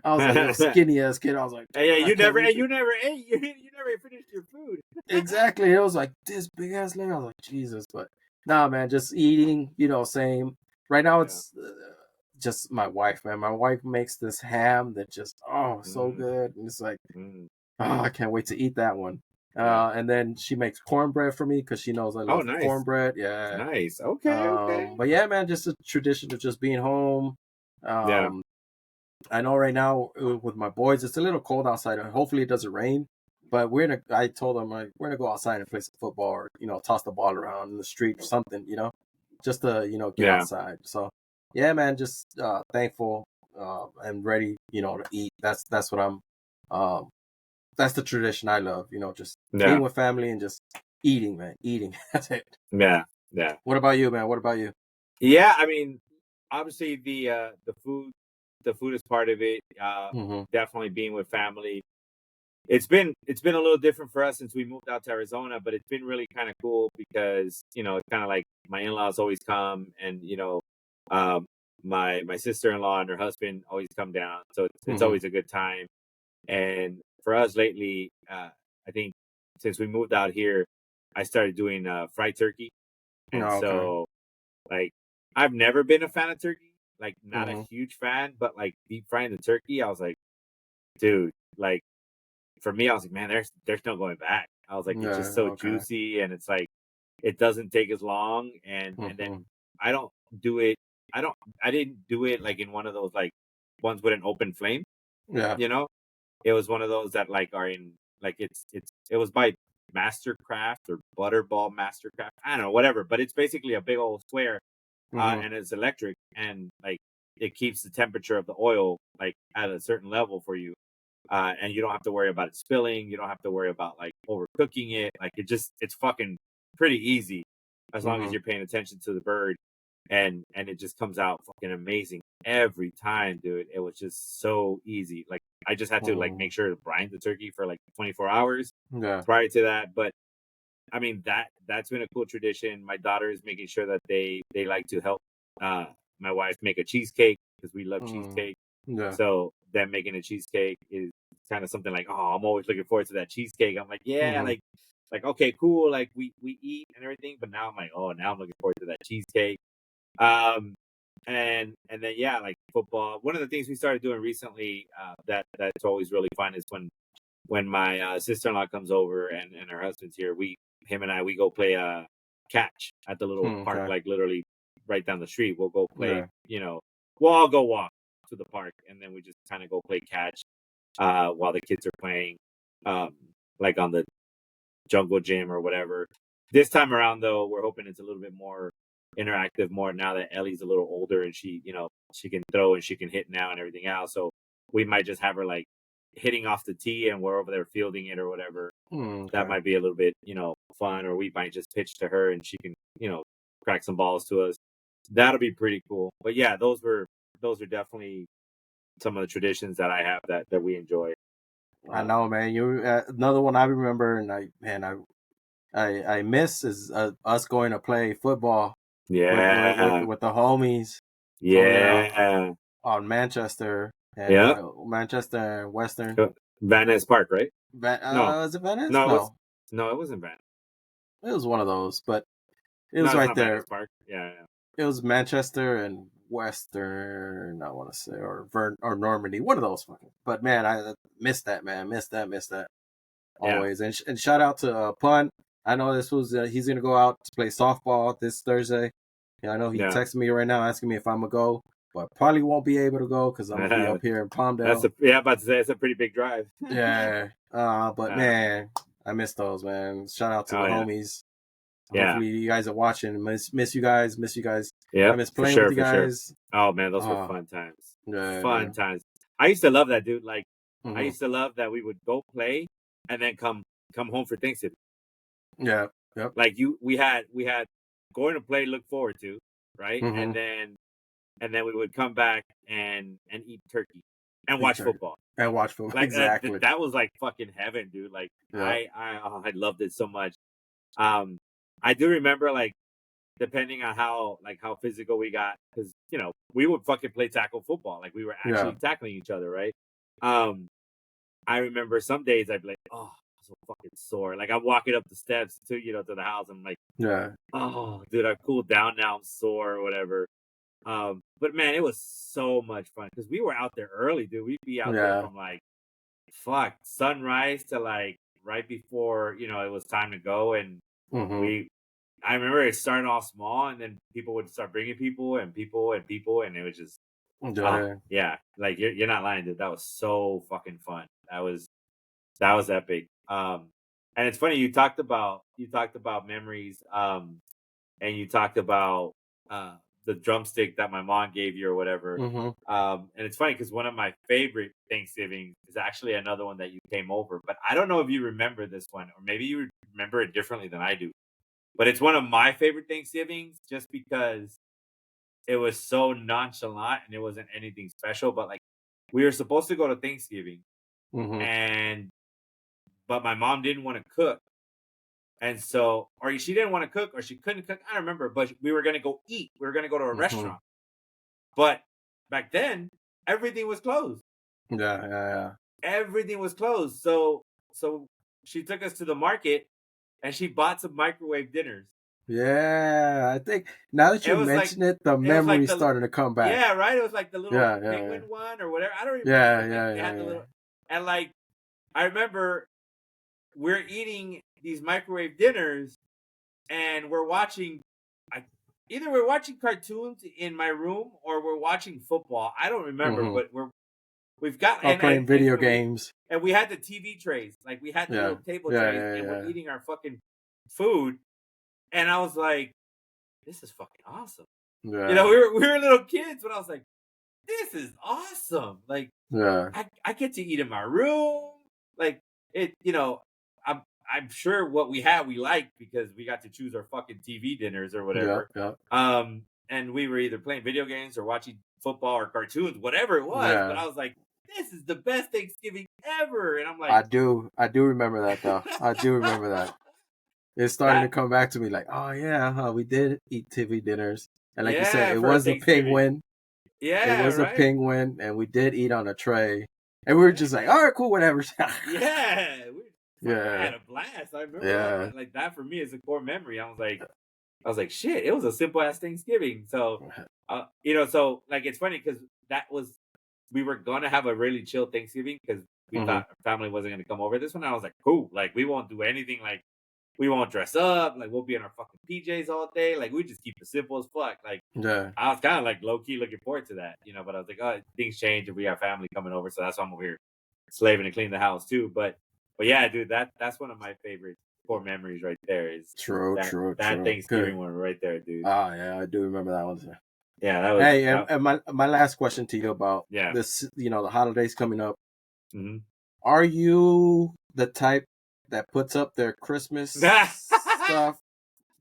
I was a little skinny ass kid. I was like, Hey, yeah, I can't wait to. you never ate. You never finished your food. Exactly. It was like this big ass leg. I was like, Jesus. But nah, man, just eating, same. Right now, Yeah. it's just my wife, man. My wife makes this ham that just, oh, so Mm, good. And it's like, mm, oh, I can't wait to eat that one. yeah. And then she makes cornbread for me because she knows I Oh, love nice, cornbread. Yeah. nice. Okay, okay. But yeah, man, just a tradition of just being home. Yeah, Um, I know right now with my boys, it's a little cold outside. Hopefully, it doesn't rain. But I told them, like, we're gonna go outside and play some football, or toss the ball around in the street or something, just to get yeah, outside. So, yeah, man, just thankful and ready, to eat. That's what I'm. Um, that's the tradition I love. Just being yeah, with family and just eating, man, eating. That's it. yeah, yeah. What about you, man? What about you? Yeah, I mean, obviously the food is part of it. Mm-hmm. Definitely being with family. It's been a little different for us since we moved out to Arizona, but it's been really kind of cool because it's kind of like my in-laws always come, and um, my sister-in-law and her husband always come down, so it's Mm-hmm. always a good time. And for us lately, I think since we moved out here, I started doing fried turkey, and Oh, okay. so like I've never been a fan of turkey, like not a Mm-hmm. huge fan, but like deep frying the turkey, I was like, dude, like for me, I was like, man, there's no going back. I was like, it's just Yeah. so Okay. juicy, and it's like it doesn't take as long, and then Mm-hmm. I don't do it. I don't. I didn't do it like in one of those like ones with an open flame. Yeah. You know, it was one of those that like are in like it was by Mastercraft or Butterball Mastercraft. I don't know, whatever. But it's basically a big old square, Mm-hmm. and it's electric, and like it keeps the temperature of the oil like at a certain level for you, and you don't have to worry about it spilling. You don't have to worry about like overcooking it. Like it's fucking pretty easy as long as Mm-hmm. you're paying attention to the bird, and it just comes out fucking amazing every time, dude. It was just so easy. Like I just had to like Mm-hmm. make sure to brine the turkey for like 24 hours Yeah. prior to that. But I mean that's been a cool tradition. My daughter is making sure that they like to help uh my wife make a cheesecake because we love Mm-hmm. cheesecake. Yeah. So them making a cheesecake is kind of something like, oh, I'm always looking forward to that cheesecake. I'm like, yeah, Mm-hmm. like okay, cool. Like we eat and everything, but now I'm like, oh, now I'm looking forward to that cheesecake. Um, and then yeah, like football. One of the things we started doing recently that's always really fun is when my sister-in-law comes over and her husband's here. We him and I we go play catch at the little park, Okay. like literally right down the street. We'll go play, Yeah. we'll all go walk to the park, and then we just kind of go play catch while the kids are playing, um, like on the jungle gym or whatever. This time around, though, we're hoping it's a little bit more interactive, more now that Ellie's a little older and she can throw and she can hit now and everything else. So we might just have her like hitting off the tee and we're over there fielding it or whatever. That Okay. might be a little bit, fun, or we might just pitch to her and she can, crack some balls to us. That'll be pretty cool. But yeah, those are definitely some of the traditions that I have that we enjoy. I know, man. You another one I remember, and I miss is us going to play football Yeah. with the homies over there Yeah. on Manchester and Yeah. Manchester and Western. Van Ness Park, right? No. Is it Venice? No, No, it wasn't Van. it was one of those, but it No, was it's right not Van there. Ness Park. Yeah. It was Manchester and Western, I want to say, or Normandy, one of those fucking. But man, I missed that, man. Missed that. Always. And shout out to Pun. I know this was he's gonna go out to play softball this Thursday. Yeah, I know he texted me right now asking me if I'm gonna go, but probably won't be able to go because I'm gonna be up here in Palmdale. About to say it's a pretty big drive. Yeah. But man, I miss those, man. Shout out to the homies. Hopefully you guys are watching. Miss you guys. Yeah, I miss playing with you guys. Sure. Oh man, those were fun times. Yeah, times. I used to love that, dude. Like I Mhm. used to love that we would go play and then come home for Thanksgiving. Yeah. Yep. Like we had going to play, look forward to, right? Mhm. And then we would come back and eat turkey and watch football. And watch football. Like Exactly. that was like fucking heaven, dude. Like I loved it so much. I do remember, like, depending on how physical we got, because we would fucking play tackle football, like we were actually tackling each other, right? I remember some days I'd be like, oh, I'm so fucking sore. Like I'm walking up the steps to the house, I'm like, oh, dude, I've cooled down now, I'm sore or whatever. But man, it was so much fun because we were out there early, dude. We'd be out there from like sunrise to like right before it was time to go, and I remember it started off small, and then people would start bringing people, and it was just, yeah, like you're not lying, dude. That was so fucking fun. That was epic. And it's funny you talked about memories, and you talked about the drumstick that my mom gave you or whatever. And it's funny because one of my favorite Thanksgivings is actually another one that you came over, but I don't know if you remember this one, or maybe you remember it differently than I do. But it's one of my favorite Thanksgivings just because it was so nonchalant and it wasn't anything special. But like we were supposed to go to Thanksgiving, and but my mom didn't want to cook, and so or she didn't want to cook or she couldn't cook. I don't remember, but we were gonna go eat. We were gonna go to a restaurant, but back then everything was closed. Yeah. Everything was closed. So she took us to the market and she bought some microwave dinners. Yeah, I think now that you mention it, the memory started to come back. Yeah, right. It was like the little penguin one or whatever. I don't remember. Yeah. They had the little, and like I remember, we're eating these microwave dinners, and we're watching. Either we're watching cartoons in my room or we're watching football. I don't remember, but we've got playing video games, and we had the TV trays. Like we had the little table trays, and we're eating our fucking food. And I was like, this is fucking awesome. Yeah. We were little kids, but I was like, this is awesome. Like, I get to eat in my room. Like it, I'm sure what we had we liked because we got to choose our fucking TV dinners or whatever. And we were either playing video games or watching football or cartoons, whatever it was. But I was like, this is the best Thanksgiving ever. And I'm like, I do remember that though. I do remember that. It's starting to come back to me like, oh yeah, we did eat TV dinners. And like you said, it was a penguin. Yeah, it was a penguin, and we did eat on a tray. And we were just like, all right, cool, whatever. I had a blast. I remember like that for me is a core memory. I was like, shit, it was a simple ass Thanksgiving. So, so like it's funny because we were gonna have a really chill Thanksgiving because we thought our family wasn't gonna come over this one. I was like, cool, like we won't do anything like we won't dress up. Like we'll be in our fucking PJs all day. Like we just keep it simple as fuck. Like Yeah. I was kind of like low key looking forward to that, but I was like, oh, things change if we have family coming over, so that's why I'm over here slaving to clean the house too. But yeah, dude, that's one of my favorite core memories right there. Is True. that Good. Thanksgiving one right there, dude. Oh yeah, I do remember that one. Yeah, that was Hey, and my last question to you about yeah. this, the holidays coming up. Mm-hmm. Are you the type that puts up their Christmas stuff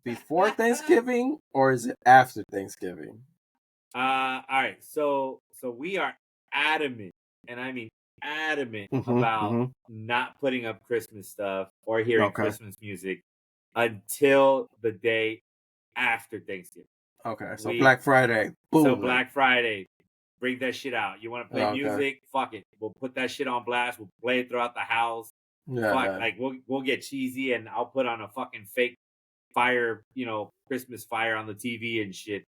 before Thanksgiving, or is it after Thanksgiving? All right. So we are adamant, and I mean adamant about Mm-hmm. not putting up Christmas stuff or hearing Okay. Christmas music until the day after Thanksgiving. Okay. So We Black Friday, so boom. Black Friday, bring that shit out. You want to play Okay. music? Fuck it. We'll put that shit on blast. We'll play it throughout the house. Fuck, Yeah. like we'll get cheesy, and I'll put on a fucking fake fire, Christmas fire on the TV and shit.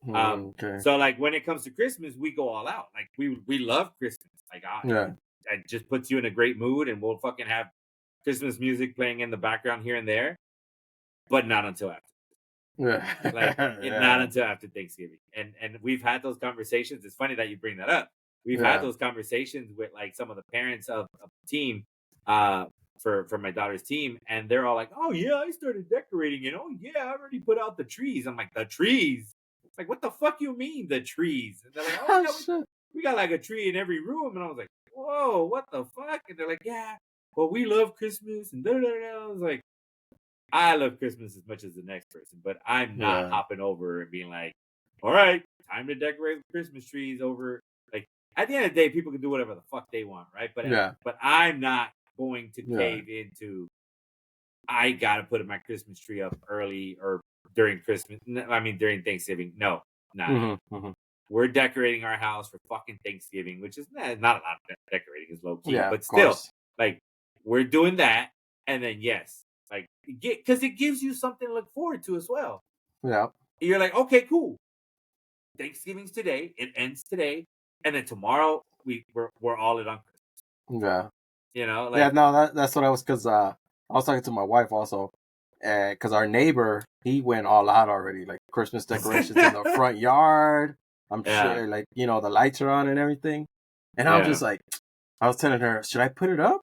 Okay. So like when it comes to Christmas, we go all out. Like we love Christmas. Like Yeah. it just puts you in a great mood, and we'll fucking have Christmas music playing in the background here and there, but not until after. Yeah. Like not Yeah. until after Thanksgiving. And we've had those conversations. It's funny that you bring that up. We've had Yeah. those conversations with like some of the parents of the team, uh, for my daughter's team, and they're all like, "Oh yeah, I started decorating, and oh yeah, I already put out the trees." I'm like, "The trees?" Like, what the fuck you mean the trees? And they're like, "Oh Oh yeah, shit. we got like a tree in every room." And I was like, "Whoa, what the fuck?" And they're like, "Yeah, well, we love Christmas." And da da da. I was like, I love Christmas as much as the next person, but I'm not Yeah. hopping over and being like, all right, time to decorate Christmas trees over. Like at the end of the day, people can do whatever the fuck they want, right? Yeah. But I'm not going to Yeah. cave into. I gotta put my Christmas tree up early or during Christmas. I mean during Thanksgiving. No, not happening. Mm-hmm. We're decorating our house for fucking Thanksgiving, which is not a lot of decorating, is low key, Yeah. but Of still, course. like we're doing that, and then yes, like because it gives you something to look forward to as well. Yeah. You're like, okay, cool. Thanksgiving's today. It ends today, and then tomorrow we're all in on Christmas. Yeah. Yeah. Like No, that's what I was because I was talking to my wife also, because our neighbor he went all out already, like Christmas decorations in the front yard. I'm yeah, sure, like the lights are on and everything, and I was yeah, just like, I was telling her, should I put it up?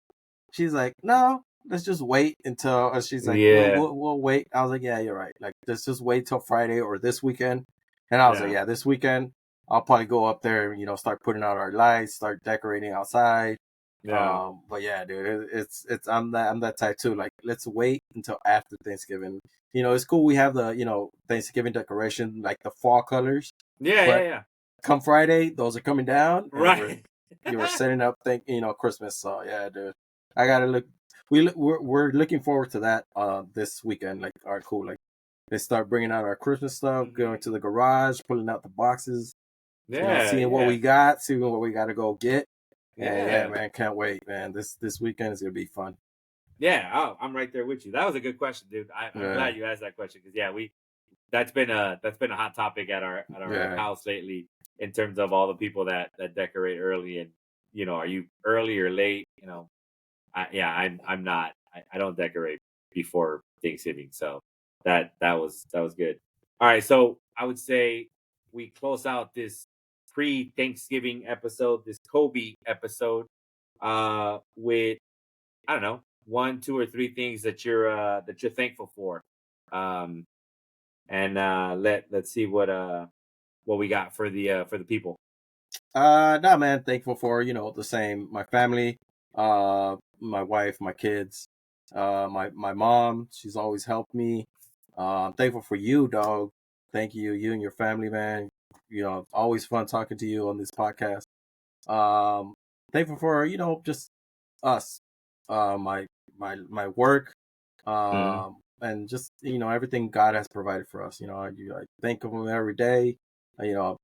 She's like, no, let's just wait until. She's like, yeah, we'll wait. I was like, yeah, you're right. Like, let's just wait till Friday or this weekend. And I was like, yeah, yeah, this weekend I'll probably go up there, start putting out our lights, start decorating outside. yeah, But yeah, dude, it's I'm that type too. Like, let's wait until after Thanksgiving. It's cool. We have the Thanksgiving decoration, like the fall colors, yeah, but yeah. come Friday, those are coming down, and we're Right. you were setting up Christmas. So yeah, dude, I gotta look. We're looking forward to that this weekend. Like, all right, cool. Like, let's start bringing out our Christmas stuff, going Mhm. to the garage, pulling out the boxes, Yeah, seeing what yeah, we got, seeing what we got to go get. And yeah, yeah. man, can't wait, man. This weekend is gonna be fun. Yeah, oh, I'm right there with you. That was a good question, dude. I'm Yeah, glad you asked that question because yeah, we that's been a hot topic at our yeah, house lately in terms of all the people that decorate early and are you early or late? I'm not. I don't decorate before Thanksgiving, so that was good. All right, so I would say we close out this pre-Thanksgiving episode, this Kobe episode, with I don't know, one, two, or three things that you're thankful for. Um, and let's see what we got for the people. nah, man. Thankful for the same. My family, my wife, my kids, my mom. She's always helped me. I'm thankful for you, dog. Thank you, you and your family, man. Always fun talking to you on this podcast. Um, Thankful for just us, my work, Mhm. and just everything God has provided for us. I think of Him every day. Uh,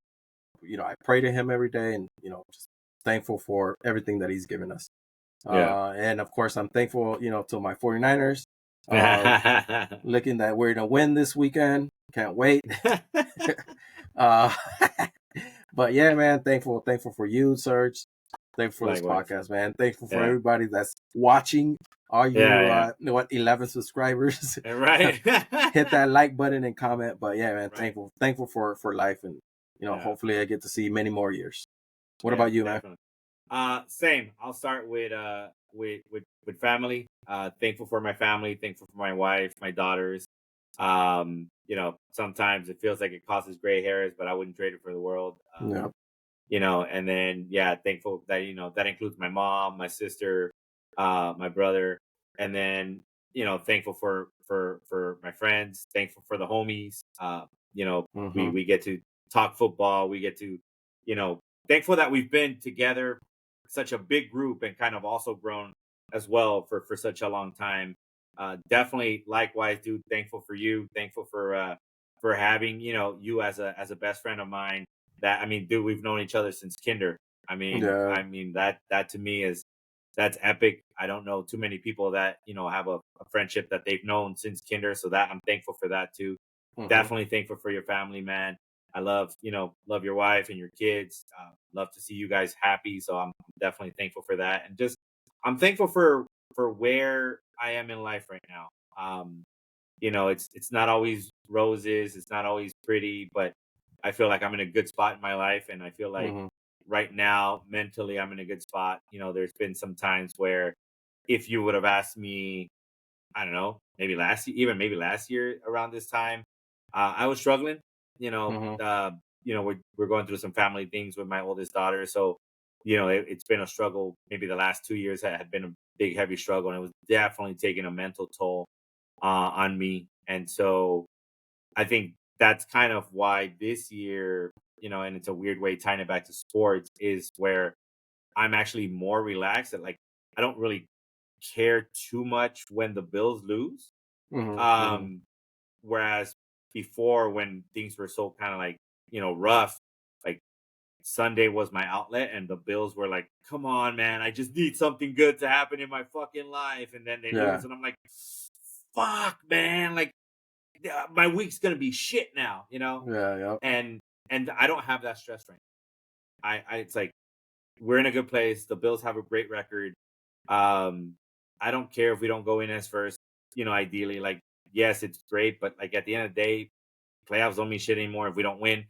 You know, I pray to Him every day, and just thankful for everything that He's given us. Yeah. And of course, I'm thankful, to my 49ers. Uh, Looking that we're gonna win this weekend. Can't wait. uh, but yeah, man, thankful for you, Serge. Thankful for this Likewise. podcast, man. Thankful for Yeah. everybody that's watching. All you, Yeah. 11 subscribers. Right. Hit that like button and comment. But yeah, man, Right. thankful for life, and Yeah. hopefully I get to see many more years. What Yeah, about you, man? definitely. Same. I'll start with family. Thankful for my family. Thankful for my wife, my daughters. Sometimes it feels like it causes gray hairs, but I wouldn't trade it for the world. Yeah. And then thankful that that includes my mom, my sister, my brother, and then thankful for my friends, thankful for the homies. Mm-hmm. We get to talk football, we get to, you know, thankful that we've been together, such a big group, and kind of also grown as well for such a long time. Definitely, likewise, dude. Thankful for you. Thankful for having you as a best friend of mine. That I mean, dude, we've known each other since kinder. Yeah. I mean that to me that's epic. I don't know too many people that have a friendship that they've known since kinder. So that I'm thankful for that too. Mm-hmm. Definitely thankful for your family, man. I love your wife and your kids. Love to see you guys happy. So I'm definitely thankful for that, and just I'm thankful for where I am in life right now. It's not always roses, it's not always pretty, but I feel like I'm in a good spot in my life, and I feel like Mm-hmm. right now mentally I'm in a good spot. There's been some times where if you would have asked me, I don't know, maybe last year, even maybe last year around this time, I was struggling. Mm-hmm. We're going through some family things with my oldest daughter, so it's been a struggle. Maybe the last 2 years had been a big, heavy struggle, and it was definitely taking a mental toll on me. And so I think that's kind of why this year, and it's a weird way tying it back to sports, is where I'm actually more relaxed. That like I don't really care too much when the Bills lose. Mm-hmm. Um, Whereas before, when things were so kind of like rough, like Sunday was my outlet, and the Bills were like, "Come on, man, I just need something good to happen in my fucking life," and then they Yeah. lose, and I'm like, "Fuck, man!" Like my week's gonna be shit now, Yeah. Yeah. and I don't have that stress right now. It's like we're in a good place. The Bills have a great record. Um, I don't care if we don't go in as first. Ideally, like yes, it's great, but like at the end of the day, playoffs don't mean shit anymore if we don't win.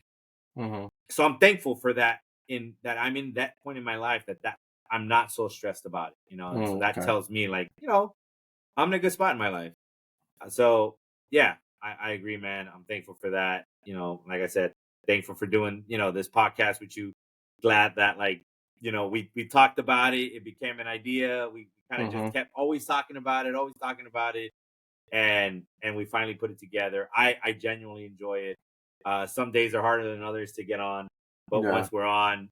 Mm-hmm. So I'm thankful for that. In that I'm in that point in my life that I'm not so stressed about it. And so that Okay. tells me like I'm in a good spot in my life. So yeah, I agree, man. I'm thankful for that. Like I said, thankful for doing this podcast with you. Glad that like we talked about it. It became an idea. We kind of just Mm-hmm. kept always talking about it, and we finally put it together. I genuinely enjoy it. Some days are harder than others to get on, but Yeah. once we're on,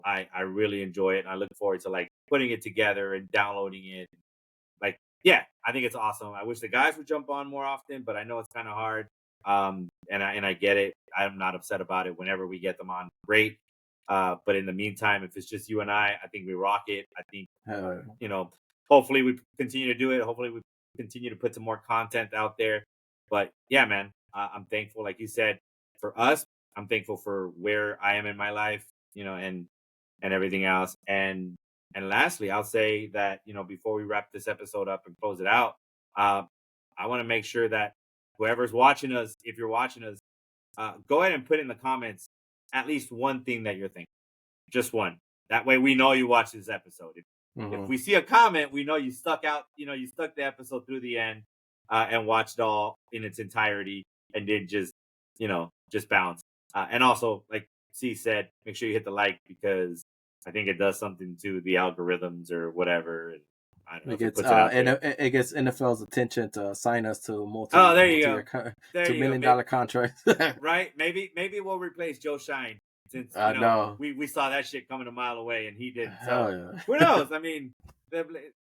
I really enjoy it. And I look forward to like putting it together and downloading it. Like, yeah, I think it's awesome. I wish the guys would jump on more often, but I know it's kind of hard. And I get it. I'm not upset about it. Whenever we get them on, great. But in the meantime, if it's just you and I think we rock it. I think Hell yeah. you know, hopefully we continue to do it. Hopefully we continue to put some more content out there. But yeah, man, I'm thankful. Like you said, for us, I'm thankful for where I am in my life, and everything else. And lastly, I'll say that before we wrap this episode up and close it out, uh, I want to make sure that whoever's watching us, if you're watching us, go ahead and put in the comments at least one thing that you're thinking, just one. That way we know you watched this episode. If Mm-hmm. we see a comment, we know you stuck out. You stuck the episode through the end, and watched all in its entirety, and did just bounce. And also, like C said, make sure you hit the like, because I think it does something to the algorithms or whatever. And I don't know It if it gets puts it out there. it gets NFL's attention to sign us to Oh, there you go. There $2 you go. million contracts. Right? Maybe we'll replace Joe Shine, since I know. we saw that shit coming a mile away and he didn't. So Hell yeah. who knows? I mean,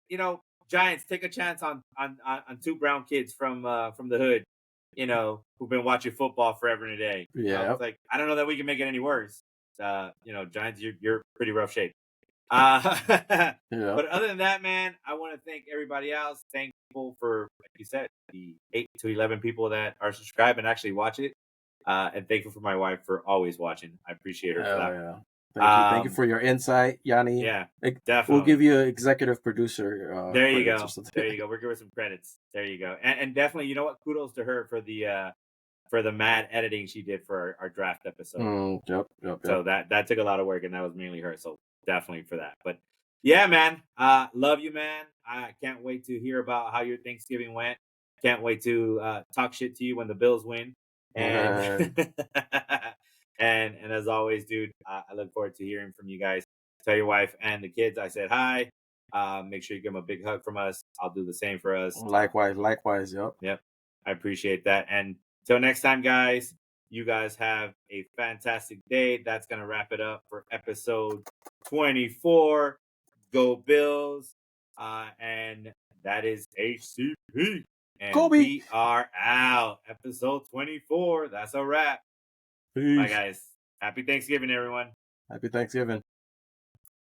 you know, Giants take a chance on two brown kids from the hood, who've been watching football forever and a day. Yeah. It's like I don't know that we can make it any worse. Giants, you're pretty rough shape. Yeah. But other than that, man, I want to thank everybody else. Thankful for, like you said, the 8 to 11 people that are subscribed and actually watch it. And thankful for my wife for always watching. I appreciate her for Hell that. yeah. Thank you for your insight, Yanni. Yeah, We'll definitely. give you executive producer. There you credits go. or something. There you go. We're giving some credits. There you go. And definitely, you know what? Kudos to her for the mad editing she did for our draft episode. Yep. So that took a lot of work, and that was mainly her. So definitely for that. But yeah, man, love you, man. I can't wait to hear about how your Thanksgiving went. Can't wait to talk shit to you when the Bills win. And and as always, dude, I look forward to hearing from you guys. Tell your wife and the kids I said hi. Make sure you give them a big hug from us. I'll do the same for us. Likewise. Yep. Yep. I appreciate that. And till next time, guys, you guys have a fantastic day. That's going to wrap it up for episode 24. Go Bills. And that is HCP. And Kobe. we are out. Episode 24. That's a wrap. Peace. Bye, guys. Happy Thanksgiving, everyone. Happy Thanksgiving.